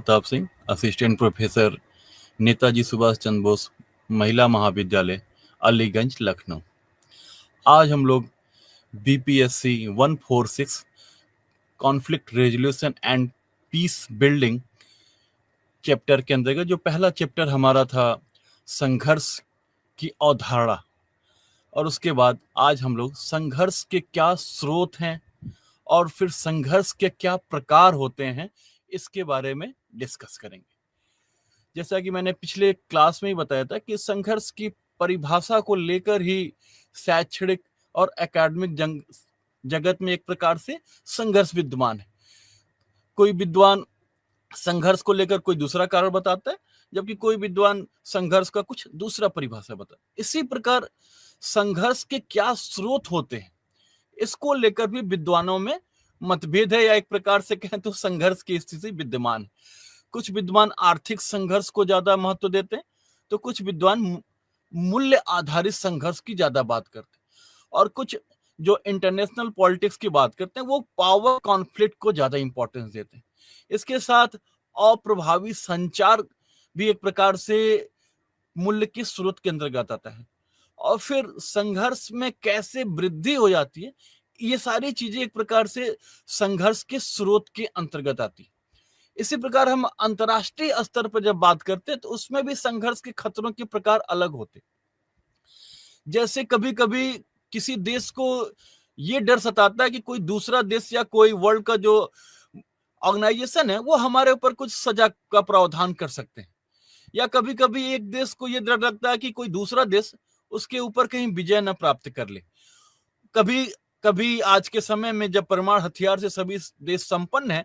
Altaf Singh, assistant professor, Netaji Subhash Chandra Bose महिला महाविद्यालय, अलीगंज, लखनऊ। आज हम लोग BPSC 146 conflict resolution and peace building chapter के अंतर्गत जो पहला चैप्टर हमारा था संघर्ष की अवधारणा, और उसके बाद आज हम लोग संघर्ष के क्या स्रोत हैं और फिर संघर्ष के क्या प्रकार होते हैं इसके बारे में डिस्कस करेंगे। जैसा कि मैंने पिछले क्लास में ही बताया था कि संघर्ष की परिभाषा को लेकर ही शैक्षणिक और एकेडमिक जगत में एक प्रकार से संघर्ष विद्यमान है। कोई विद्वान संघर्ष को लेकर कोई दूसरा कारण बताता है, जबकि कोई विद्वान संघर्ष का कुछ दूसरा परिभाषा बताता है। इसी प्रकार संघर्ष के क्या स्रोत होते हैं इसको लेकर भी विद्वानों में मतभेद है, या एक प्रकार से कहें तो संघर्ष की स्थिति विद्यमान है। कुछ विद्वान आर्थिक संघर्ष को ज्यादा महत्व देते हैं, तो कुछ विद्वान मूल्य आधारित संघर्ष की ज्यादा बात करते हैं, और कुछ जो इंटरनेशनल पॉलिटिक्स की बात करते हैं वो पावर कॉन्फ्लिक्ट को ज्यादा इंपॉर्टेंस देते हैं। इसके साथ अप्रभावी संचार भी एक प्रकार से मूल्य के स्रोत के अंतर्गत आता है, और फिर संघर्ष में कैसे वृद्धि हो जाती है, ये सारी चीजें एक प्रकार से संघर्ष के स्रोत के अंतर्गत आती है। इसी प्रकार हम अंतरराष्ट्रीय स्तर पर जब बात करते हैं तो उसमें भी संघर्ष के खतरों के प्रकार अलग होते। जैसे कभी कभी किसी देश को ये डर सताता है कि कोई दूसरा देश या कोई वर्ल्ड का जो ऑर्गेनाइजेशन है वो हमारे ऊपर कुछ सजा का प्रावधान कर सकते हैं, या कभी कभी एक देश को ये डर लगता है कि कोई दूसरा देश उसके ऊपर कहीं विजय न प्राप्त कर ले। कभी कभी आज के समय में जब परमाणु हथियार से सभी देश संपन्न है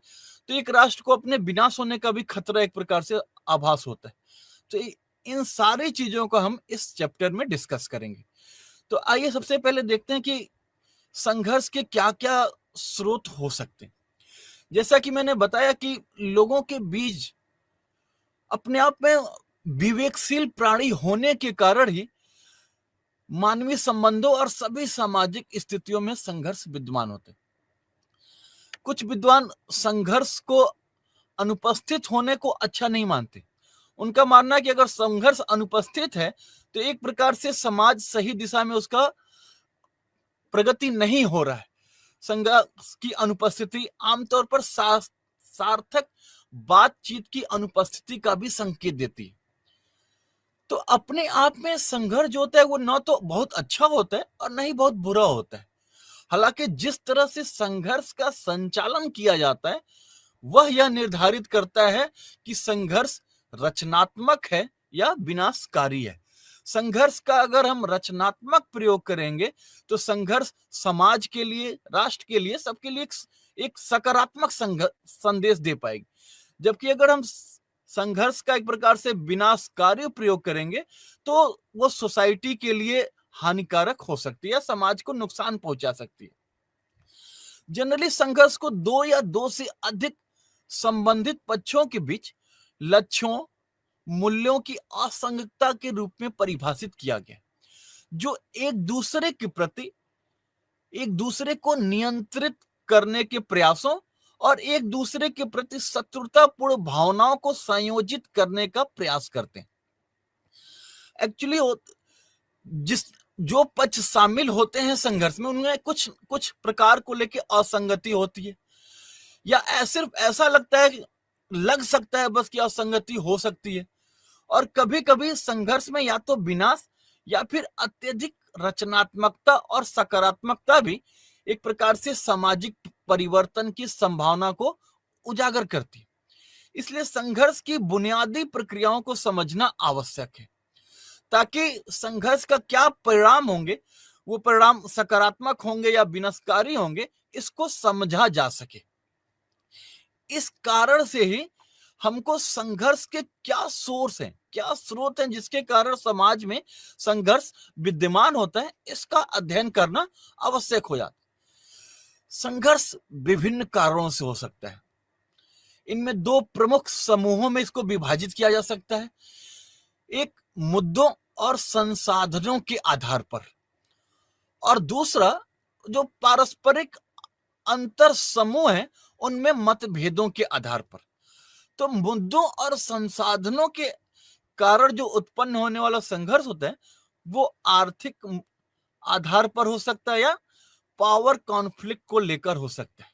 तो एक राष्ट्र को अपने विनाश होने का भी खतरा एक प्रकार से आभास होता है। तो इन सारी चीजों को हम इस चैप्टर में डिस्कस करेंगे। तो आइए सबसे पहले देखते हैं कि संघर्ष के क्या क्या स्रोत हो सकते हैं। जैसा कि मैंने बताया कि लोगों के बीच अपने आप में विवेकशील प्राणी होने के कारण ही मानवीय संबंधों और सभी सामाजिक स्थितियों में संघर्ष विद्यमान होते हैं। कुछ विद्वान संघर्ष को अनुपस्थित होने को अच्छा नहीं मानते। उनका मानना है कि अगर संघर्ष अनुपस्थित है तो एक प्रकार से समाज सही दिशा में उसका प्रगति नहीं हो रहा है। संघर्ष की अनुपस्थिति आमतौर पर सार्थक बातचीत की अनुपस्थिति का भी संकेत देती है। तो अपने आप में संघर्ष जो होता है वो न तो बहुत अच्छा होता है और न ही बहुत बुरा होता है। हालांकि जिस तरह से संघर्ष का संचालन किया जाता है वह यह निर्धारित करता है कि संघर्ष रचनात्मक है या विनाशकारी है। संघर्ष का अगर हम रचनात्मक प्रयोग करेंगे तो संघर्ष समाज के लिए, राष्ट्र के लिए, सबके लिए एक सकारात्मक संदेश दे पाएगी। जबकि अगर हम संघर्ष का एक प्रकार से विनाशकारी प्रयोग करेंगे तो वो सोसाइटी के लिए हानिकारक हो सकती है, समाज को नुकसान पहुंचा सकती है। जनरली संघर्ष को दो या दो से अधिक संबंधित पक्षों के बीच लक्ष्यों, मूल्यों की असंगतता के रूप में परिभाषित किया गया, जो एक दूसरे के प्रति, एक दूसरे को नियंत्रित करने के प्रयासों और एक दूसरे के प्रति शत्रुतापूर्ण भावनाओं को संयोजित करने का प्रयास करते हैं। एक्चुअली जो पक्ष शामिल होते हैं संघर्ष में उनमें कुछ प्रकार को लेकर असंगति होती है, या सिर्फ ऐसा लग सकता है बस कि असंगति हो सकती है। और कभी कभी संघर्ष में या तो विनाश या फिर अत्यधिक रचनात्मकता और सकारात्मकता भी एक प्रकार से सामाजिक परिवर्तन की संभावना को उजागर करती है। इसलिए संघर्ष की बुनियादी प्रक्रियाओं को समझना आवश्यक है ताकि संघर्ष का क्या परिणाम होंगे, वो परिणाम सकारात्मक होंगे या विनाशकारी होंगे, इसको समझा जा सके। इस कारण से ही हमको संघर्ष के क्या सोर्स हैं, क्या स्रोत हैं जिसके कारण समाज में संघर्ष विद्यमान होता है, इसका अध्ययन करना आवश्यक हो जाता है। संघर्ष विभिन्न कारणों से हो सकता है। इनमें दो प्रमुख समूहों में इसको विभाजित किया जा सकता है, एक मुद्दों और संसाधनों के आधार पर, और दूसरा जो पारस्परिक अंतर समूह है उनमें मतभेदों के आधार पर। तो मुद्दों और संसाधनों के कारण जो उत्पन्न होने वाला संघर्ष होता है वो आर्थिक आधार पर हो सकता है या पावर कॉन्फ्लिक्ट को लेकर हो सकता है,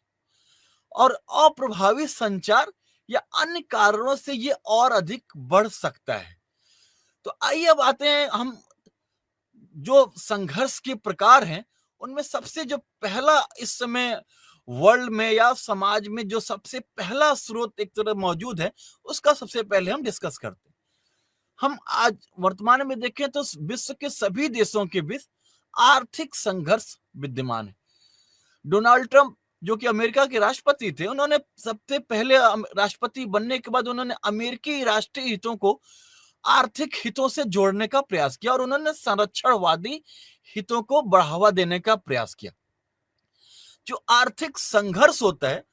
और अप्रभावी संचार या अन्य कारणों से ये और अधिक बढ़ सकता है। तो आइए अब आते हैं हम जो संघर्ष के प्रकार हैं उनमें सबसे जो पहला इस समय वर्ल्ड में या समाज में जो सबसे पहला स्रोत एक तरह मौजूद है उसका सबसे पहले हम डिस्कस करते हैं। हम आज वर्तमान में देखें तो विश्व के सभी देशों के बीच आर्थिक संघर्ष विद्यमान है। डोनाल्ड ट्रंप जो कि अमेरिका के राष्ट्रपति थे, उन्होंने सबसे पहले राष्ट्रपति बनने के बाद उन्होंने अमेरिकी राष्ट्रीय हितों को आर्थिक हितों से जोड़ने का प्रयास किया और उन्होंने संरक्षणवादी हितों को बढ़ावा देने का प्रयास किया। जो आर्थिक संघर्ष होता है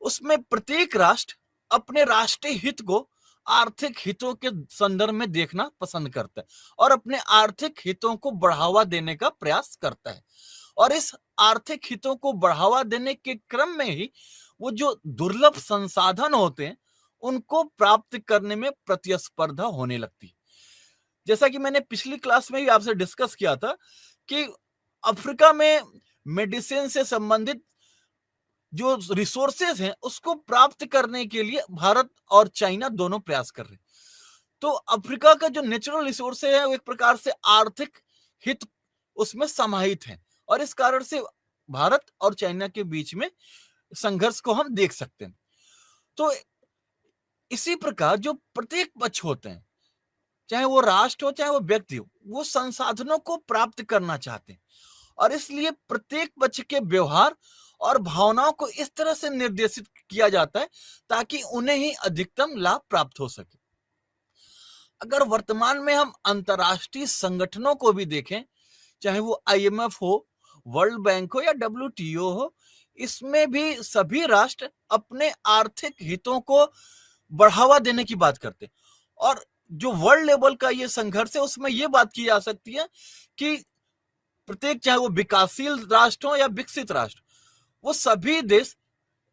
उसमें प्रत्येक राष्ट्र अपने राष्ट्रीय हित को आर्थिक हितों के संदर्भ में देखना पसंद करता है और अपने आर्थिक हितों को बढ़ावा देने का प्रयास करता है, और इस आर्थिक हितों को बढ़ावा देने के क्रम में ही वो जो दुर्लभ संसाधन होते हैं उनको प्राप्त करने में प्रतिस्पर्धा होने लगती है। जैसा कि मैंने पिछली क्लास में भी आपसे डिस्कस किया था कि अफ्रीका में मेडिसिन से संबंधित जो रिसोर्सेज हैं उसको प्राप्त करने के लिए भारत और चाइना दोनों प्रयास कर रहे हैं। तो अफ्रीका का जो नेचुरल रिसोर्स है वो एक प्रकार से आर्थिक हित उसमें समाहित है, और इस कारण से भारत और चाइना के बीच में संघर्ष को हम देख सकते हैं। तो इसी प्रकार जो प्रत्येक पक्ष होते हैं, चाहे वो राष्ट्र हो चाहे वो व्यक्ति हो, वो संसाधनों को प्राप्त करना चाहते हैं, और इसलिए प्रत्येक पक्ष के व्यवहार और भावनाओं को इस तरह से निर्देशित किया जाता है ताकि उन्हें ही अधिकतम लाभ प्राप्त हो सके। अगर वर्तमान में हम अंतरराष्ट्रीय संगठनों को भी देखें, चाहे वो IMF हो, वर्ल्ड बैंक हो या WTO हो, इसमें भी सभी राष्ट्र अपने आर्थिक हितों को बढ़ावा देने की बात करते हैं, और जो वर्ल्ड लेवल का ये संघर्ष है उसमें ये बात की जा सकती है कि प्रत्येक, चाहे वो विकासशील राष्ट्र हो या विकसित राष्ट्र, वो सभी देश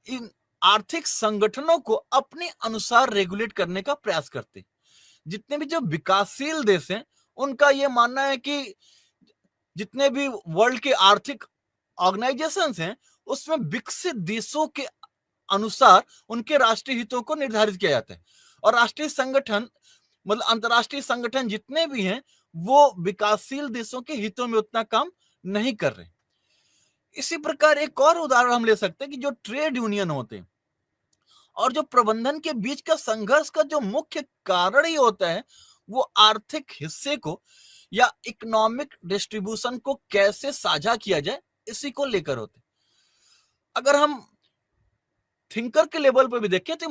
इन आर्थिक संगठनों को अपने अनुसार रेगुलेट करने का प्रयास करते हैं। जितने भी जो विकासशील देश हैं उनका ये मानना है कि जितने भी वर्ल्ड के आर्थिक ऑर्गेनाइजेशंस हैं उसमें विकसित देशों के अनुसार उनके राष्ट्रीय हितों को निर्धारित किया जाता है, और राष्ट्रीय संगठन मतलब अंतरराष्ट्रीय संगठन जितने भी हैं वो विकासशील देशों के हितों में उतना काम नहीं कर रहे। इसी प्रकार एक और उदाहरण हम ले सकते हैं कि जो ट्रेड यूनियन होते हैं और जो प्रबंधन के बीच का संघर्ष का जो मुख्य कारण ही होता है वो आर्थिक हिस्से को या इकोनॉमिक डिस्ट्रीब्यूशन को कैसे साझा किया जाए इसी को लेकर होते। अगर हम थिंकर के लेवल पर भी देखें तो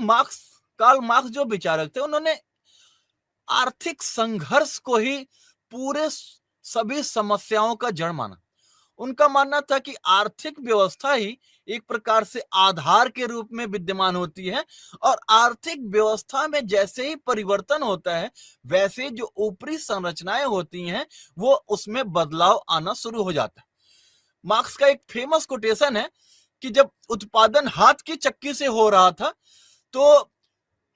कार्ल मार्क्स जो विचारक थे उन्होंने आर्थिक संघर्ष को ही पूरे सभी समस्याओं का जड़ माना। उनका मानना था कि आर्थिक व्यवस्था ही एक प्रकार से आधार के रूप में विद्यमान होती है, और आर्थिक व्यवस्था में जैसे ही परिवर्तन होता है वैसे जो ऊपरी संरचनाएं होती हैं वो उसमें बदलाव आना शुरू हो जाता है। मार्क्स का एक फेमस कोटेशन है कि जब उत्पादन हाथ की चक्की से हो रहा था तो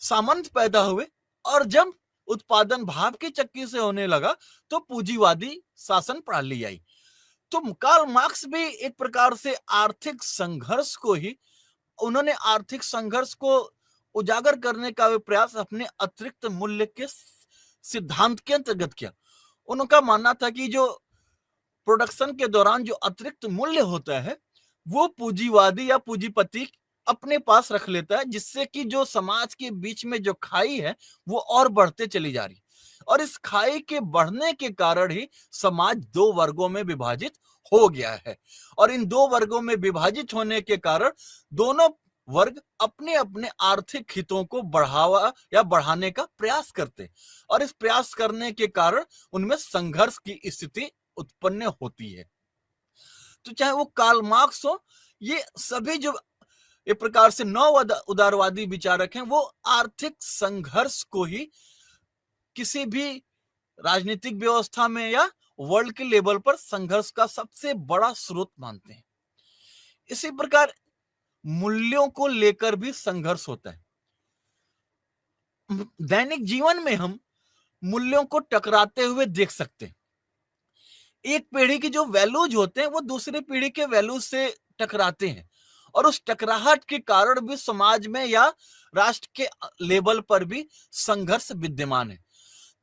सामंत पैदा हुए, और जब उत्पादन भाप की चक्की से होने लगा तो पूंजीवादी शासन प्रणाली आई। तो कार्ल मार्क्स भी एक प्रकार से आर्थिक संघर्ष को ही उन्होंने आर्थिक संघर्ष को उजागर करने का प्रयास अपने अतिरिक्त मूल्य के सिद्धांत के अंतर्गत किया। उनका मानना था कि जो प्रोडक्शन के दौरान जो अतिरिक्त मूल्य होता है वो पूंजीवादी या पूंजीपति अपने पास रख लेता है, जिससे कि जो समाज के बीच में जो खाई है वो और बढ़ते चली जा रही है, और इस खाई के बढ़ने के कारण ही समाज दो वर्गों में विभाजित हो गया है, और इन दो वर्गों में विभाजित होने के कारण दोनों वर्ग अपने अपने आर्थिक हितों को बढ़ावा या बढ़ाने का प्रयास करते, और इस प्रयास करने के कारण उनमें संघर्ष की स्थिति उत्पन्न होती है। तो चाहे वो कार्ल मार्क्स हो, ये सभी जो एक प्रकार से नव उदारवादी विचारक हैं वो आर्थिक संघर्ष को ही किसी भी राजनीतिक व्यवस्था में या वर्ल्ड के लेवल पर संघर्ष का सबसे बड़ा स्रोत मानते हैं। इसी प्रकार मूल्यों को लेकर भी संघर्ष होता है। दैनिक जीवन में हम मूल्यों को टकराते हुए देख सकते हैं। एक पीढ़ी की जो वैल्यूज होते हैं वो दूसरी पीढ़ी के वैल्यूज से टकराते हैं, और उस टकराहट के कारण भी समाज में या राष्ट्र के लेवल पर भी संघर्ष विद्यमान है।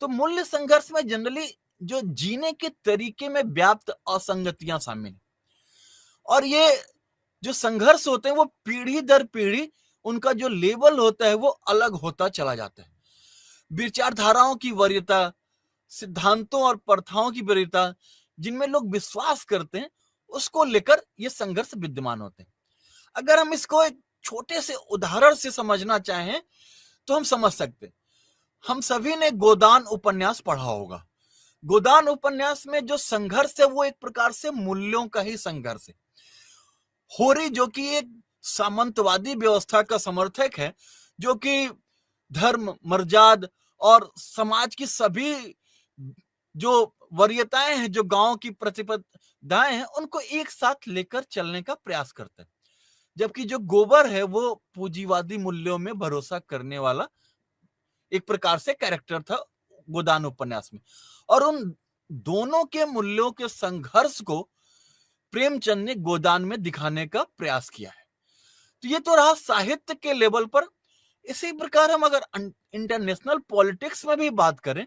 तो मूल्य संघर्ष में जनरली जो जीने के तरीके में व्याप्त असंगतियां शामिल हैं, और ये जो संघर्ष होते हैं वो पीढ़ी दर पीढ़ी उनका जो लेवल होता है वो अलग होता चला जाता है। विचारधाराओं की वरीयता, सिद्धांतों और प्रथाओं की वरीयता, जिनमें लोग विश्वास करते हैं, उसको लेकर ये संघर्ष विद्यमान होते हैं। अगर हम इसको एक छोटे से उदाहरण से समझना चाहें तो हम समझ सकते हैं। हम सभी ने गोदान उपन्यास पढ़ा होगा। गोदान उपन्यास में जो संघर्ष है वो एक प्रकार से मूल्यों का ही संघर्ष है। होरी, जो कि एक सामंतवादी व्यवस्था का समर्थक है, जो कि धर्म, मर्याद और समाज की सभी जो वरीयताएं हैं, जो गांव की प्रतिबद्धताएं हैं, उनको एक साथ लेकर चलने का प्रयास करता है। जबकि जो गोबर है वो पूंजीवादी मूल्यों में भरोसा करने वाला एक प्रकार से कैरेक्टर था गोदान उपन्यास में। और उन दोनों के मूल्यों के संघर्ष को प्रेमचंद ने गोदान में दिखाने का प्रयास किया है। तो ये तो रहा साहित्य के लेवल पर। इसी प्रकार हम अगर इंटरनेशनल पॉलिटिक्स में भी बात करें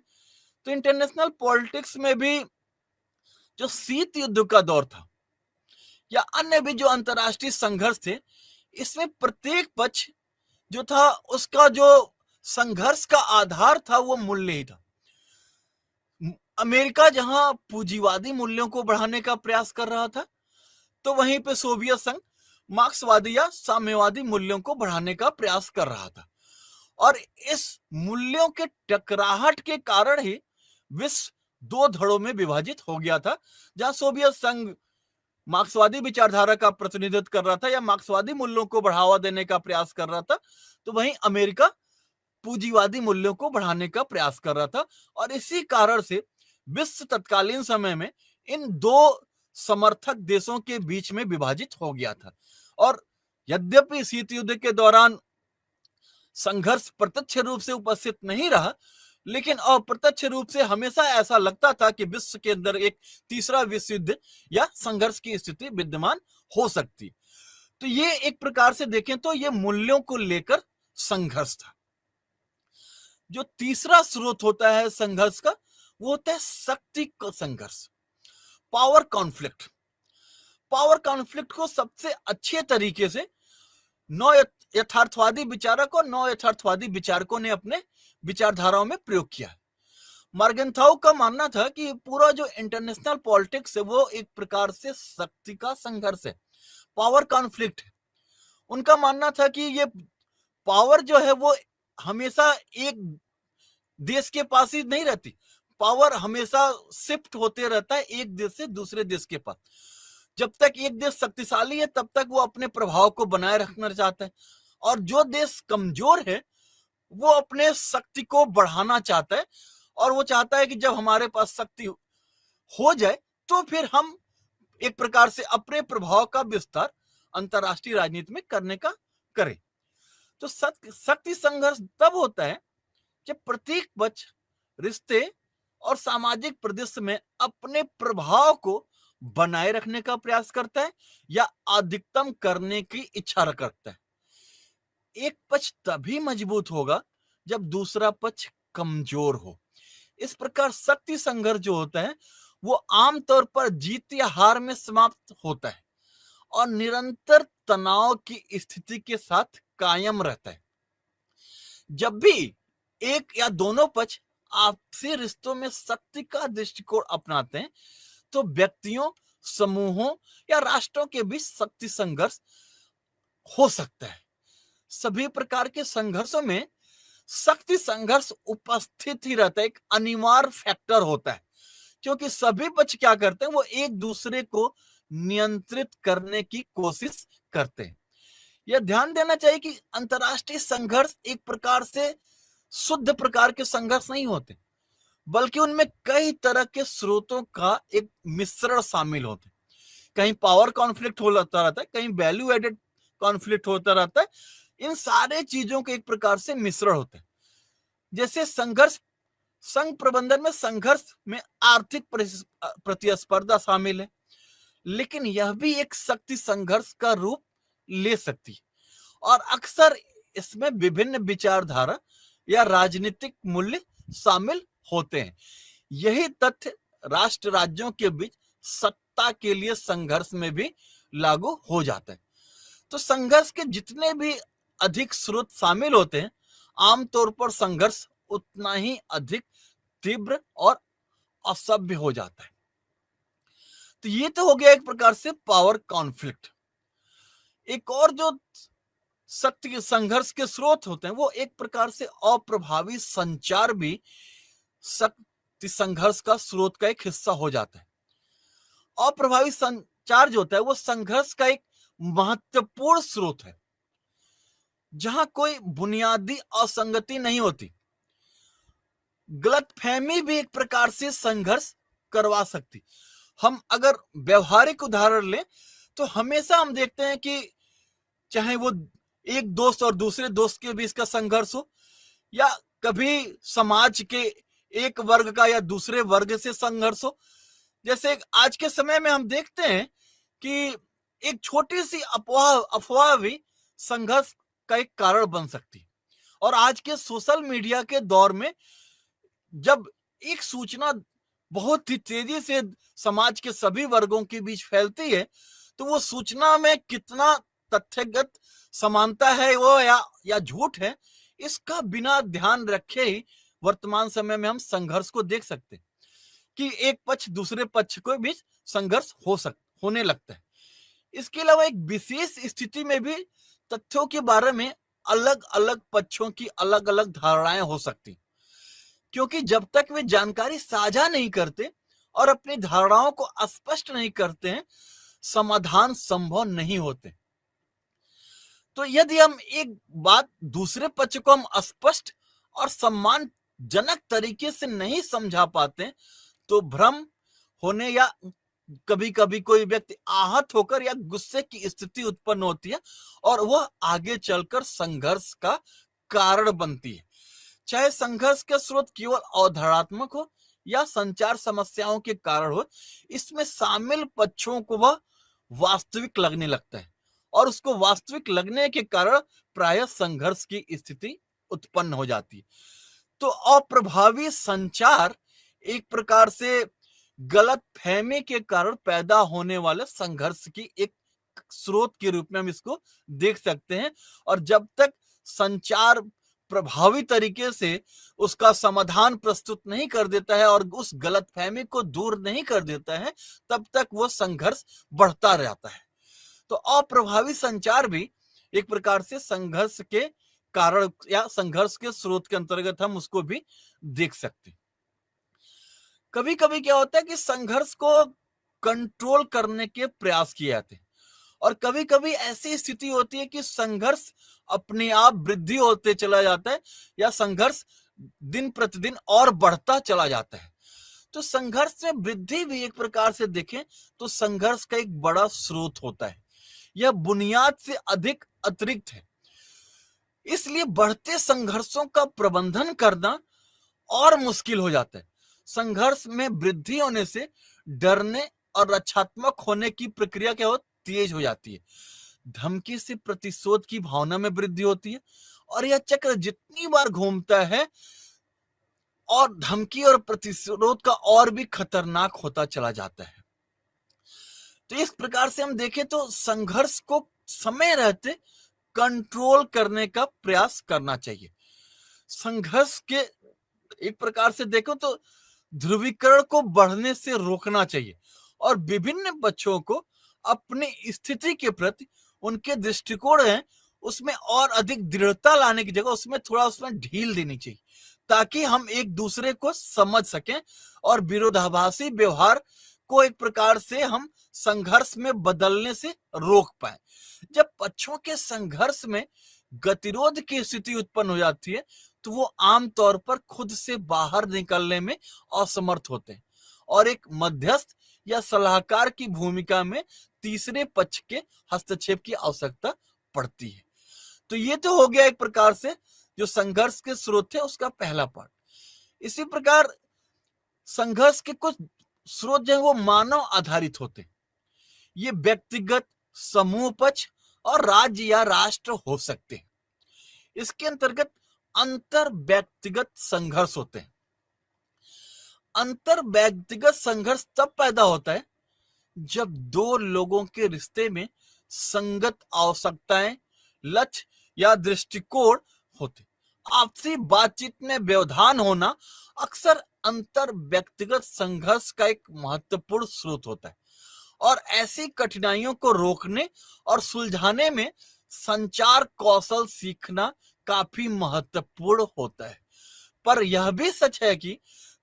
तो इंटरनेशनल पॉलिटिक्स में भी जो शीत युद्ध का दौर था या अन्य भी जो अंतरराष्ट्रीय संघर्ष थे, इसमें प्रत्येक पक्ष जो था उसका जो संघर्ष का आधार था वो मूल्य ही था। अमेरिका जहां पूंजीवादी मूल्यों को बढ़ाने का प्रयास कर रहा था, तो वहीं पे सोवियत संघ मार्क्सवादी या साम्यवादी मूल्यों को बढ़ाने का प्रयास कर रहा था। और इस मूल्यों के टकराहट के कारण ही विश्व दो धड़ों में विभाजित हो गया था, जहां सोवियत संघ मार्क्सवादी विचारधारा का प्रतिनिधित्व कर रहा था या मार्क्सवादी मूल्यों को बढ़ावा देने का प्रयास कर रहा था, तो वहीं अमेरिका पूंजीवादी मूल्यों को बढ़ाने का प्रयास कर रहा था। और इसी कारण से विश्व तत्कालीन समय में इन दो समर्थक देशों के बीच में विभाजित हो गया था। और यद्यपि शीत युद्ध के दौरान संघर्ष प्रत्यक्ष रूप से उपस्थित नहीं रहा, लेकिन अप्रत्यक्ष रूप से हमेशा ऐसा लगता था कि विश्व के अंदर एक तीसरा विश्व युद्ध या संघर्ष की स्थिति विद्यमान हो सकती। तो ये एक प्रकार से देखें तो ये मूल्यों को लेकर संघर्ष था। जो तीसरा स्रोत होता है संघर्ष का, वो होता है शक्ति का संघर्ष, पावर कॉन्फ्लिक्ट। पावर कॉन्फ्लिक्ट को सबसे अच्छे तरीके से नौ यथार्थवादी विचारक और नौ यथार्थवादी विचारकों ने अपने विचारधाराओं में प्रयोग किया है। मॉर्गेनथाउ का मानना था कि पूरा जो इंटरनेशनल पॉलिटिक्स है वो एक प्रकार से शक्ति का संघर्ष है, पावर कॉन्फ्लिक्ट है। उनका मानना था कि ये पावर जो है वो हमेशा एक देश के पास ही नहीं रहती, पावर हमेशा शिफ्ट होते रहता है एक देश से दूसरे देश के पास। जब तक एक देश शक्तिशाली है तब तक वो अपने प्रभाव को बनाए रखना चाहता है, और जो देश कमजोर है वो अपने शक्ति को बढ़ाना चाहता है, और वो चाहता है कि जब हमारे पास शक्ति हो जाए तो फिर हम एक प्रकार से अपने प्रभाव का विस्तार अंतरराष्ट्रीय राजनीति में करने का करें। तो शक्ति संघर्ष तब होता है जब प्रत्येक पक्ष रिश्ते और सामाजिक परिदृश्य में अपने प्रभाव को बनाए रखने का प्रयास करता है या अधिकतम करने की इच्छा रखता है। एक पक्ष तभी मजबूत होगा जब दूसरा पक्ष कमजोर हो। इस प्रकार शक्ति संघर्ष जो होता है वो आमतौर पर जीत या हार में समाप्त होता है और निरंतर तनाव की स्थिति के साथ कायम रहता है। जब भी एक या दोनों पक्ष आपसी रिश्तों में शक्ति का दृष्टिकोण अपनाते हैं तो व्यक्तियों, समूहों या राष्ट्रों के बीच शक्ति संघर्ष हो सकता है। सभी प्रकार के संघर्षों में शक्ति संघर्ष उपस्थित ही रहता है, एक अनिवार्य फैक्टर होता है, क्योंकि सभी पक्ष क्या करते हैं, वो एक दूसरे को नियंत्रित करने की कोशिश करते हैं। यह ध्यान देना चाहिए कि अंतरराष्ट्रीय संघर्ष एक प्रकार से शुद्ध प्रकार के संघर्ष नहीं होते, बल्कि उनमें कई तरह के स्रोतों का एक मिश्रण शामिल होते हैं। कहीं पावर कॉन्फ्लिक्ट होता रहता है, कहीं वैल्यू एडेड कॉन्फ्लिक्ट होता रहता है। इन सारे चीजों के एक प्रकार से मिश्रण होते हैं। जैसे संघर्ष, संघ प्रबंधन में संघर्ष में आर्थिक प्रतिस्पर्धा शामिल है, लेकिन यह भी एक शक्ति संघर्ष का रूप ले सकती है और अक्सर इसमें विभिन्न विचारधारा या राजनीतिक मूल्य शामिल होते हैं। यही तथ्य राष्ट्र राज्यों के बीच सत्ता के लिए संघर्ष में भी लागू हो जाता है। तो संघर्ष के जितने भी अधिक स्रोत शामिल होते हैं, आमतौर पर संघर्ष उतना ही अधिक तीव्र और असभ्य हो जाता है। तो ये तो हो गया एक प्रकार से पावर कॉन्फ्लिक्ट। एक और जो शक्ति के संघर्ष के स्रोत होते हैं वो एक प्रकार से अप्रभावी संचार भी शक्ति संघर्ष का स्रोत का एक हिस्सा हो जाता है। अप्रभावी संचार जो होता है वो संघर्ष का एक महत्वपूर्ण स्रोत है, जहां कोई बुनियादी असंगति नहीं होती। गलतफहमी भी एक प्रकार से संघर्ष करवा सकती। हम अगर व्यवहारिक उदाहरण लें तो हमेशा हम देखते हैं कि चाहे वो एक दोस्त और दूसरे दोस्त के बीच का संघर्ष हो, या कभी समाज के एक वर्ग का या दूसरे वर्ग से संघर्ष हो। जैसे आज के समय में हम देखते हैं कि एक छोटी सी अफवाह भी संघर्ष का एक कारण बन सकती है। और आज के सोशल मीडिया के दौर में जब एक सूचना बहुत ही तेजी से समाज के सभी वर्गों के बीच फैलती है, तो वो सूचना में कितना तथ्यगत समानता है वो या झूठ है, इसका बिना ध्यान रखे ही वर्तमान समय में हम संघर्ष को देख सकते हैं कि एक पक्ष दूसरे पक्ष के बीच संघर्ष होने लगता है। इसके अलावा एक विशेष स्थिति में भी तथ्यों के बारे में अलग अलग पक्षों की अलग अलग धारणाएं हो सकती, क्योंकि जब तक वे जानकारी साझा नहीं करते और अपनी धारणाओं को स्पष्ट नहीं करते हैं, समाधान संभव नहीं होते। तो यदि हम एक बात दूसरे पक्ष को हम स्पष्ट और सम्मानजनक तरीके से नहीं समझा पाते, तो भ्रम होने या कभी कभी कोई व्यक्ति आहत होकर या गुस्से की स्थिति उत्पन्न होती है और वह आगे चलकर संघर्ष का कारण बनती है। चाहे संघर्ष के स्रोत केवल अवधारणात्मक हो या संचार समस्याओं के कारण हो, इसमें शामिल पक्षों को वह वास्तविक लगने लगता है और उसको वास्तविक लगने के कारण प्रायः संघर्ष की स्थिति उत्पन्न हो जाती है। तो अप्रभावी संचार एक प्रकार से गलत फहमी के कारण पैदा होने वाले संघर्ष की एक स्रोत के रूप में हम इसको देख सकते हैं। और जब तक संचार प्रभावी तरीके से उसका समाधान प्रस्तुत नहीं कर देता है और उस गलतफहमी को दूर नहीं कर देता है, तब तक वो संघर्ष बढ़ता रहता है। तो अप्रभावी संचार भी एक प्रकार से संघर्ष के कारण या संघर्ष के स्रोत के अंतर्गत हम उसको भी देख सकते हैं। कभी कभी क्या होता है कि संघर्ष को कंट्रोल करने के प्रयास किए जाते हैं और कभी कभी ऐसी स्थिति होती है कि संघर्ष अपने आप वृद्धि होते चला जाता है या संघर्ष दिन प्रतिदिन और बढ़ता चला जाता है। तो संघर्ष में वृद्धि भी एक प्रकार से देखें तो संघर्ष का एक बड़ा स्रोत होता है। यह बुनियाद से अधिक अतिरिक्त है, इसलिए बढ़ते संघर्षों का प्रबंधन करना और मुश्किल हो जाता है। संघर्ष में वृद्धि होने से डरने और रक्षात्मक होने की प्रक्रिया क्या हो तेज हो जाती है। धमकी से प्रतिशोध की भावना में वृद्धि होती है और यह चक्र जितनी बार घूमता है और धमकी और प्रतिशोध का और भी खतरनाक होता चला जाता है। तो इस प्रकार से हम देखें तो संघर्ष को समय रहते कंट्रोल करने का प्रयास करना चाहिए। संघर्ष के एक प्रकार से देखो तो ध्रुवीकरण को बढ़ने से रोकना चाहिए और विभिन्न पक्षों को अपनी स्थिति के प्रति उनके दृष्टिकोण है उसमें और अधिक दृढ़ता लाने की जगह उसमें थोड़ा उसमें ढील देनी चाहिए, ताकि हम एक दूसरे को समझ सकें और विरोधाभासी व्यवहार को एक प्रकार से हम संघर्ष में बदलने से रोक पाए। जब पक्षों के संघर्ष में गतिरोध की स्थिति उत्पन्न हो जाती है तो वो आमतौर पर खुद से बाहर निकलने में असमर्थ होते हैं और एक मध्यस्थ या सलाहकार की भूमिका में तीसरे पक्ष के हस्तक्षेप की आवश्यकता पड़ती है। तो ये तो हो गया एक प्रकार से जो संघर्ष के स्रोत थे उसका पहला पार्ट। इसी प्रकार संघर्ष के कुछ स्रोत जो है वो मानव आधारित होते हैं। ये व्यक्तिगत, समूह पक्ष और राज्य या राष्ट्र हो सकते हैं। इसके अंतर्गत अंतर व्यक्तिगत संघर्ष होते हैं। अंतर व्यक्तिगत संघर्ष तब पैदा होता है जब दो लोगों के रिश्ते में संगत आवश्यकताएं, लक्ष्य या दृष्टिकोण होते। आपसी बातचीत में व्यवधान होना अक्सर अंतर व्यक्तिगत संघर्ष का एक महत्वपूर्ण स्रोत होता है और ऐसी कठिनाइयों को रोकने और सुलझाने में संचार कौशल सीखना काफी महत्वपूर्ण होता है। पर यह भी सच है कि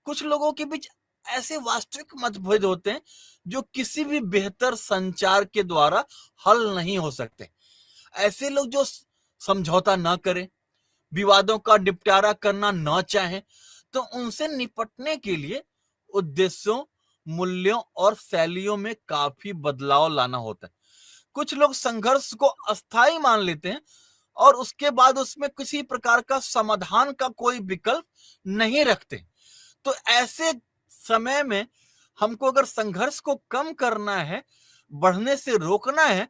कुछ लोगों के बीच ऐसे वास्तविक मतभेद होते हैं जो किसी भी बेहतर संचार के द्वारा हल नहीं हो सकते। ऐसे लोग जो समझौता न करें, विवादों का निपटारा करना न चाहें, तो उनसे निपटने के लिए उद्देश्यों, मूल्यों और शैलियों में काफी बदलाव लाना होता है। कुछ लोग संघर्ष को अस्थायी मान लेते हैं और उसके बाद उसमें किसी प्रकार का समाधान का कोई विकल्प नहीं रखते। तो ऐसे समय में हमको अगर संघर्ष को कम करना है, बढ़ने से रोकना है,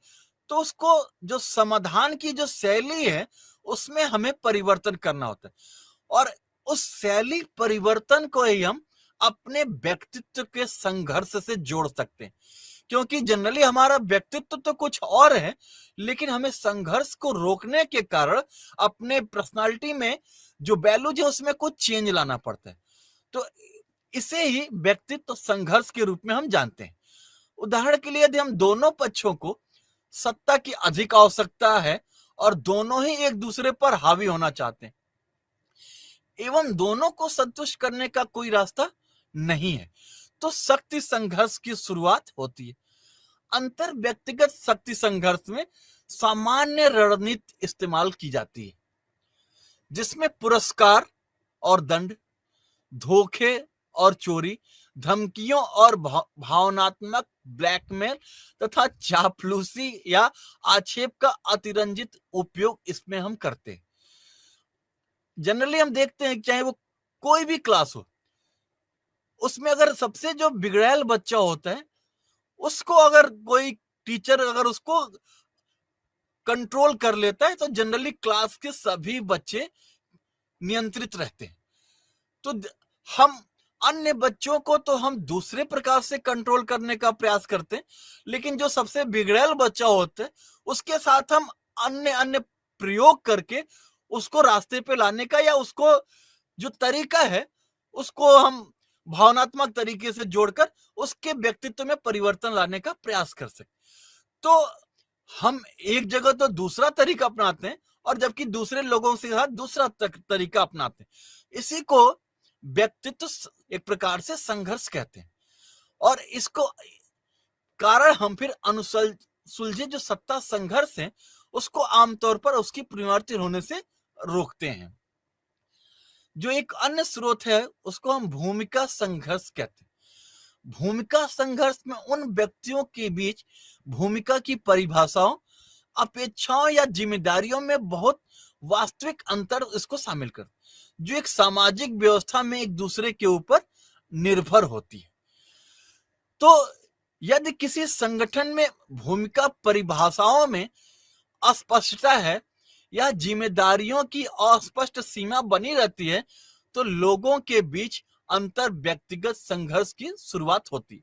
तो उसको जो समाधान की जो शैली है उसमें हमें परिवर्तन करना होता है और उस शैली परिवर्तन को ही हम अपने व्यक्तित्व के संघर्ष से जोड़ सकते हैं। क्योंकि जनरली हमारा व्यक्तित्व तो कुछ और है, लेकिन हमें संघर्ष को रोकने के कारण अपने पर्सनालिटी में जो वैल्यूज है उसमें कुछ चेंज लाना पड़ता है। तो इसे ही व्यक्तित्व संघर्ष के रूप में हम जानते हैं। उदाहरण के लिए यदि हम दोनों पक्षों को सत्ता की अधिक आवश्यकता है और दोनों ही एक दूसरे पर हावी होना चाहते हैं एवं दोनों को संतुष्ट करने का कोई रास्ता नहीं है, तो शक्ति संघर्ष की शुरुआत होती है। अंतर व्यक्तिगत शक्ति संघर्ष में सामान्य रणनीति इस्तेमाल की जाती है, जिसमें पुरस्कार और दंड, धोखे और चोरी, धमकियों और भावनात्मक ब्लैकमेल तथा चापलूसी या आक्षेप का अतिरंजित उपयोग इसमें हम करते हैं। जनरली हम देखते हैं चाहे वो कोई भी क्लास हो, उसमें अगर सबसे जो बिगड़ैल बच्चा होता है उसको अगर कोई टीचर अगर उसको कंट्रोल कर लेता है तो जनरली क्लास के सभी बच्चे नियंत्रित रहते हैं। तो हम अन्य बच्चों को तो हम दूसरे प्रकार से कंट्रोल करने का प्रयास करते हैं, लेकिन जो सबसे बिगड़ैल बच्चा होता है उसके साथ हम अन्य अन्य प्रयोग करके उसको रास्ते पे लाने का या उसको जो तरीका है उसको हम भावनात्मक तरीके से जोड़कर उसके व्यक्तित्व में परिवर्तन लाने का प्रयास कर सकते। तो हम एक जगह तो दूसरा तरीका अपनाते हैं और जबकि दूसरे लोगों से साथ दूसरा तरीका अपनाते हैं। इसी को व्यक्तित्व एक प्रकार से संघर्ष कहते हैं और इसको कारण हम फिर सुलझे जो सत्ता संघर्ष है उसको आमतौर पर उसकी परिवर्तन होने से रोकते हैं। जो एक अन्य स्रोत है उसको हम भूमिका संघर्ष कहते हैं। भूमिका संघर्ष में उन व्यक्तियों के बीच भूमिका की परिभाषाओं, अपेक्षाओं या जिम्मेदारियों में बहुत वास्तविक अंतर इसको शामिल कर जो एक सामाजिक व्यवस्था में एक दूसरे के ऊपर निर्भर होती है। तो यदि किसी संगठन में भूमिका परिभाषाओं में अस्पष्टता है या जिम्मेदारियों की अस्पष्ट सीमा बनी रहती है तो लोगों के बीच अंतर व्यक्तिगत संघर्ष की शुरुआत होती है।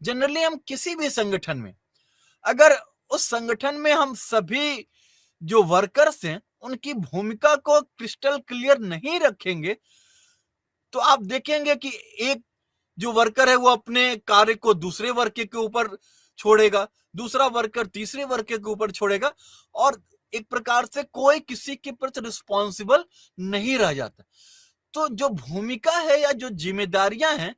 जनरली हम किसी भी संगठन में अगर उस संगठन में हम सभी जो वर्कर्स हैं उनकी भूमिका को क्रिस्टल क्लियर नहीं रखेंगे तो आप देखेंगे कि एक जो वर्कर है वो अपने कार्य को दूसरे वर्कर के ऊपर छोड़ेगा, दूसरा वर्कर तीसरे वर्कर के ऊपर छोड़ेगा और एक प्रकार से कोई किसी के प्रति रिस्पॉन्सिबल नहीं रह जाता। तो जो भूमिका है या जो जिम्मेदारियां हैं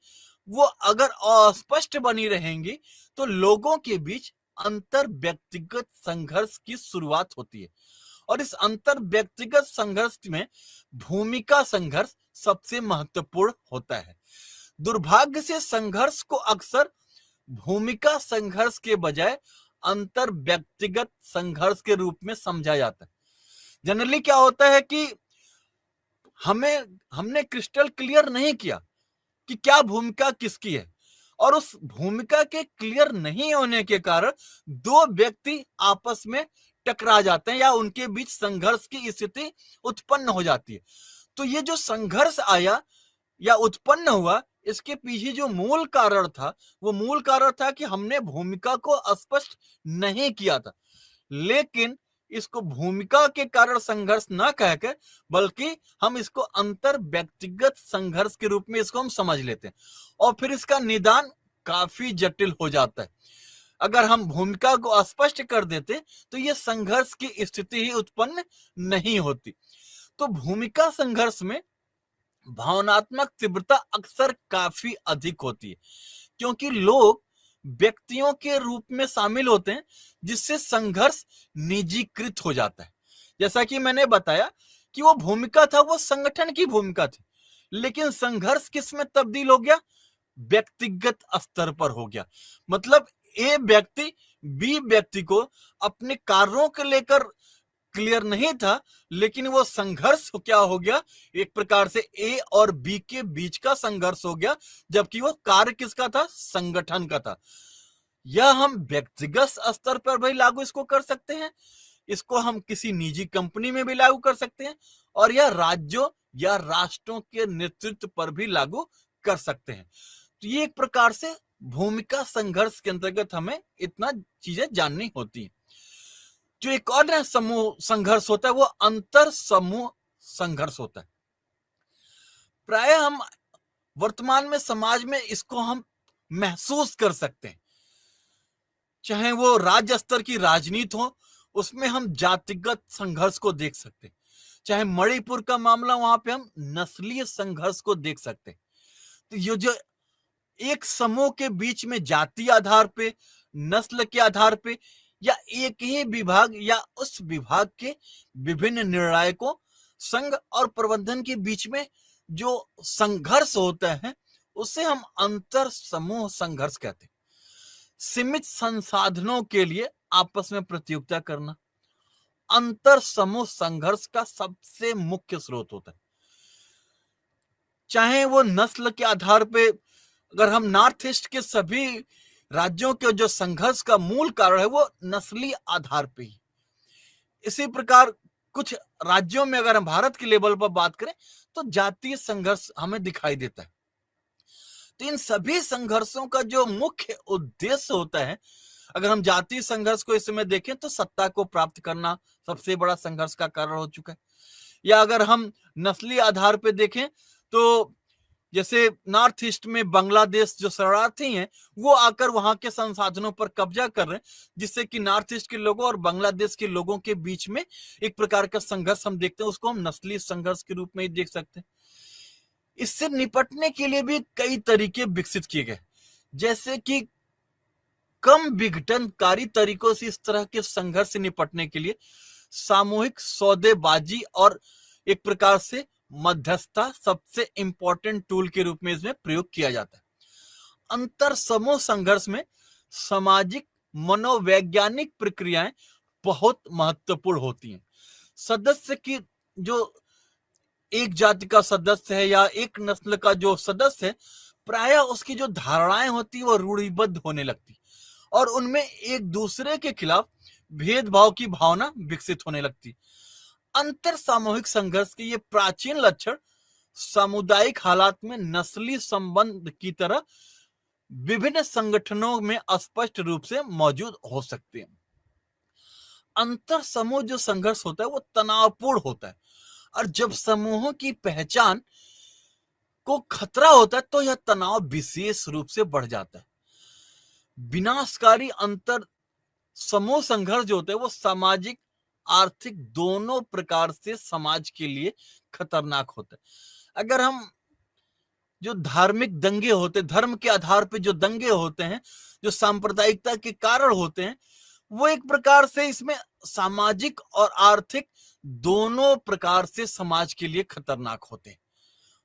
वो अगर अस्पष्ट बनी रहेंगी तो लोगों के बीच अंतर व्यक्तिगत संघर्ष की शुरुआत होती है और इस अंतर व्यक्तिगत संघर्ष में भूमिका संघर्ष सबसे महत्वपूर्ण होता है। दुर्भाग्य से संघर्ष को अक्सर भूमिका संघर्ष के बजाय अंतर व्यक्तिगत संघर्ष के रूप में समझा जाता है। जनरली क्या होता है कि हमने क्रिस्टल क्लियर नहीं किया कि क्या भूमिका किसकी है, और उस भूमिका के क्लियर नहीं होने के कारण दो व्यक्ति आपस में टकरा जाते हैं या उनके बीच संघर्ष की स्थिति उत्पन्न हो जाती है। तो ये जो संघर्ष आया या उत्पन्न हुआ, इसके पीछे जो मूल कारण था, वो मूल कारण था कि हमने भूमिका को स्पष्ट नहीं किया था। लेकिन इसको भूमिका के कारण संघर्ष न कहकर, बल्कि हम इसको अंतर व्यक्तिगत संघर्ष के रूप में इसको हम समझ लेते हैं, और फिर इसका निदान काफी जटिल हो जाता है। अगर हम भूमिका को स्पष्ट कर देते तो ये संघर्ष की स्थिति ही उत्पन्न नहीं होती। तो भूमिका संघर्ष में भावनात्मक तीव्रता अक्सर काफी अधिक होती है, क्योंकि लोग व्यक्तियों के रूप में शामिल होते हैं, जिससे संघर्ष निजीकृत हो जाता है। जैसा कि मैंने बताया कि वो भूमिका था, वो संगठन की भूमिका थी, लेकिन संघर्ष किस में तब्दील हो गया? व्यक्तिगत स्तर पर हो गया। मतलब ए व्यक्ति बी व्यक्ति को अपने कार्यों को लेकर क्लियर नहीं था, लेकिन वो संघर्ष क्या हो गया? एक प्रकार से ए और बी के बीच का संघर्ष हो गया, जबकि वो कार्य किसका था? संगठन का था। यह हम व्यक्तिगत स्तर पर भी लागू इसको कर सकते हैं, इसको हम किसी निजी कंपनी में भी लागू कर सकते हैं, और यह राज्यों या राष्ट्रों के नेतृत्व पर भी लागू कर सकते हैं। तो ये एक प्रकार से भूमिका संघर्ष के अंतर्गत हमें इतना चीजें जाननी होती है। जो एक और समूह संघर्ष होता है, वो अंतर समूह संघर्ष होता है। प्राय हम वर्तमान में समाज में इसको हम महसूस कर सकते हैं, चाहे वो राज्य स्तर की राजनीति हो, उसमें हम जातिगत संघर्ष को देख सकते हैं, चाहे मणिपुर का मामला, वहां पे हम नस्लीय संघर्ष को देख सकते हैं। तो ये जो एक समूह के बीच में जाति आधार पे, नस्ल के आधार पे, या एक ही विभाग या उस विभाग के विभिन्न निर्णायकों, संघ और प्रबंधन के बीच में जो संघर्ष होता है, उसे हम अंतर समूह संघर्ष कहते हैं। सीमित संसाधनों के लिए आपस में प्रतियोगिता करना अंतर समूह संघर्ष का सबसे मुख्य स्रोत होता है। चाहे वो नस्ल के आधार पे, अगर हम नॉर्थ ईस्ट के सभी राज्यों के जो संघर्ष का मूल कारण है वो नस्ली आधार पे ही। इसी प्रकार कुछ राज्यों में अगर हम भारत के लेवल पर बात करें तो जातीय संघर्ष हमें दिखाई देता है। तो इन सभी संघर्षों का जो मुख्य उद्देश्य होता है, अगर हम जातीय संघर्ष को इस समय देखें तो सत्ता को प्राप्त करना सबसे बड़ा संघर्ष का कारण हो चुका है। या अगर हम नस्ली आधार पर देखें तो जैसे नॉर्थ ईस्ट में बांग्लादेश जो शरणार्थी हैं, वो आकर वहां के संसाधनों पर कब्जा कर रहे हैं, जिससे कि नॉर्थ ईस्ट के लोगों और बांग्लादेश के लोगों के बीच में एक प्रकार का संघर्ष हम देखते हैं। उसको हम नस्ली संघर्ष के रूप में ही देख सकते हैं। इससे निपटने के लिए भी कई तरीके विकसित किए गए, जैसे कि कम विघटनकारी तरीकों से इस तरह के संघर्ष से निपटने के लिए सामूहिक सौदेबाजी और एक प्रकार से मध्यस्थता सबसे इंपॉर्टेंट टूल के रूप में इसमें प्रयोग किया जाता है। अंतर समूह संघर्ष में सामाजिक मनोवैज्ञानिक प्रक्रियाएं बहुत महत्वपूर्ण होती हैं। सदस्य की जो एक जाति का सदस्य है या एक नस्ल का जो सदस्य है, प्राय उसकी जो धारणाएं होती है वो रूढ़िबद्ध होने लगती और उनमें एक दूसरे के खिलाफ भेदभाव की भावना विकसित होने लगती। अंतर सामूहिक संघर्ष के ये प्राचीन लक्षण सामुदायिक हालात में नस्ली संबंध की तरह विभिन्न संगठनों में स्पष्ट रूप से मौजूद हो सकते हैं। अंतर समूह जो संघर्ष होता है वो तनावपूर्ण होता है, और जब समूहों की पहचान को खतरा होता है तो यह तनाव विशेष रूप से बढ़ जाता है। विनाशकारी अंतर समूह संघर्ष जो होता है वो सामाजिक आर्थिक दोनों प्रकार से समाज के लिए खतरनाक होता है। अगर हम जो धार्मिक दंगे होते, धर्म के आधार पर जो दंगे होते हैं, जो सांप्रदायिकता के कारण होते हैं, वो एक प्रकार से इसमें सामाजिक और आर्थिक दोनों प्रकार से समाज के लिए खतरनाक होते हैं।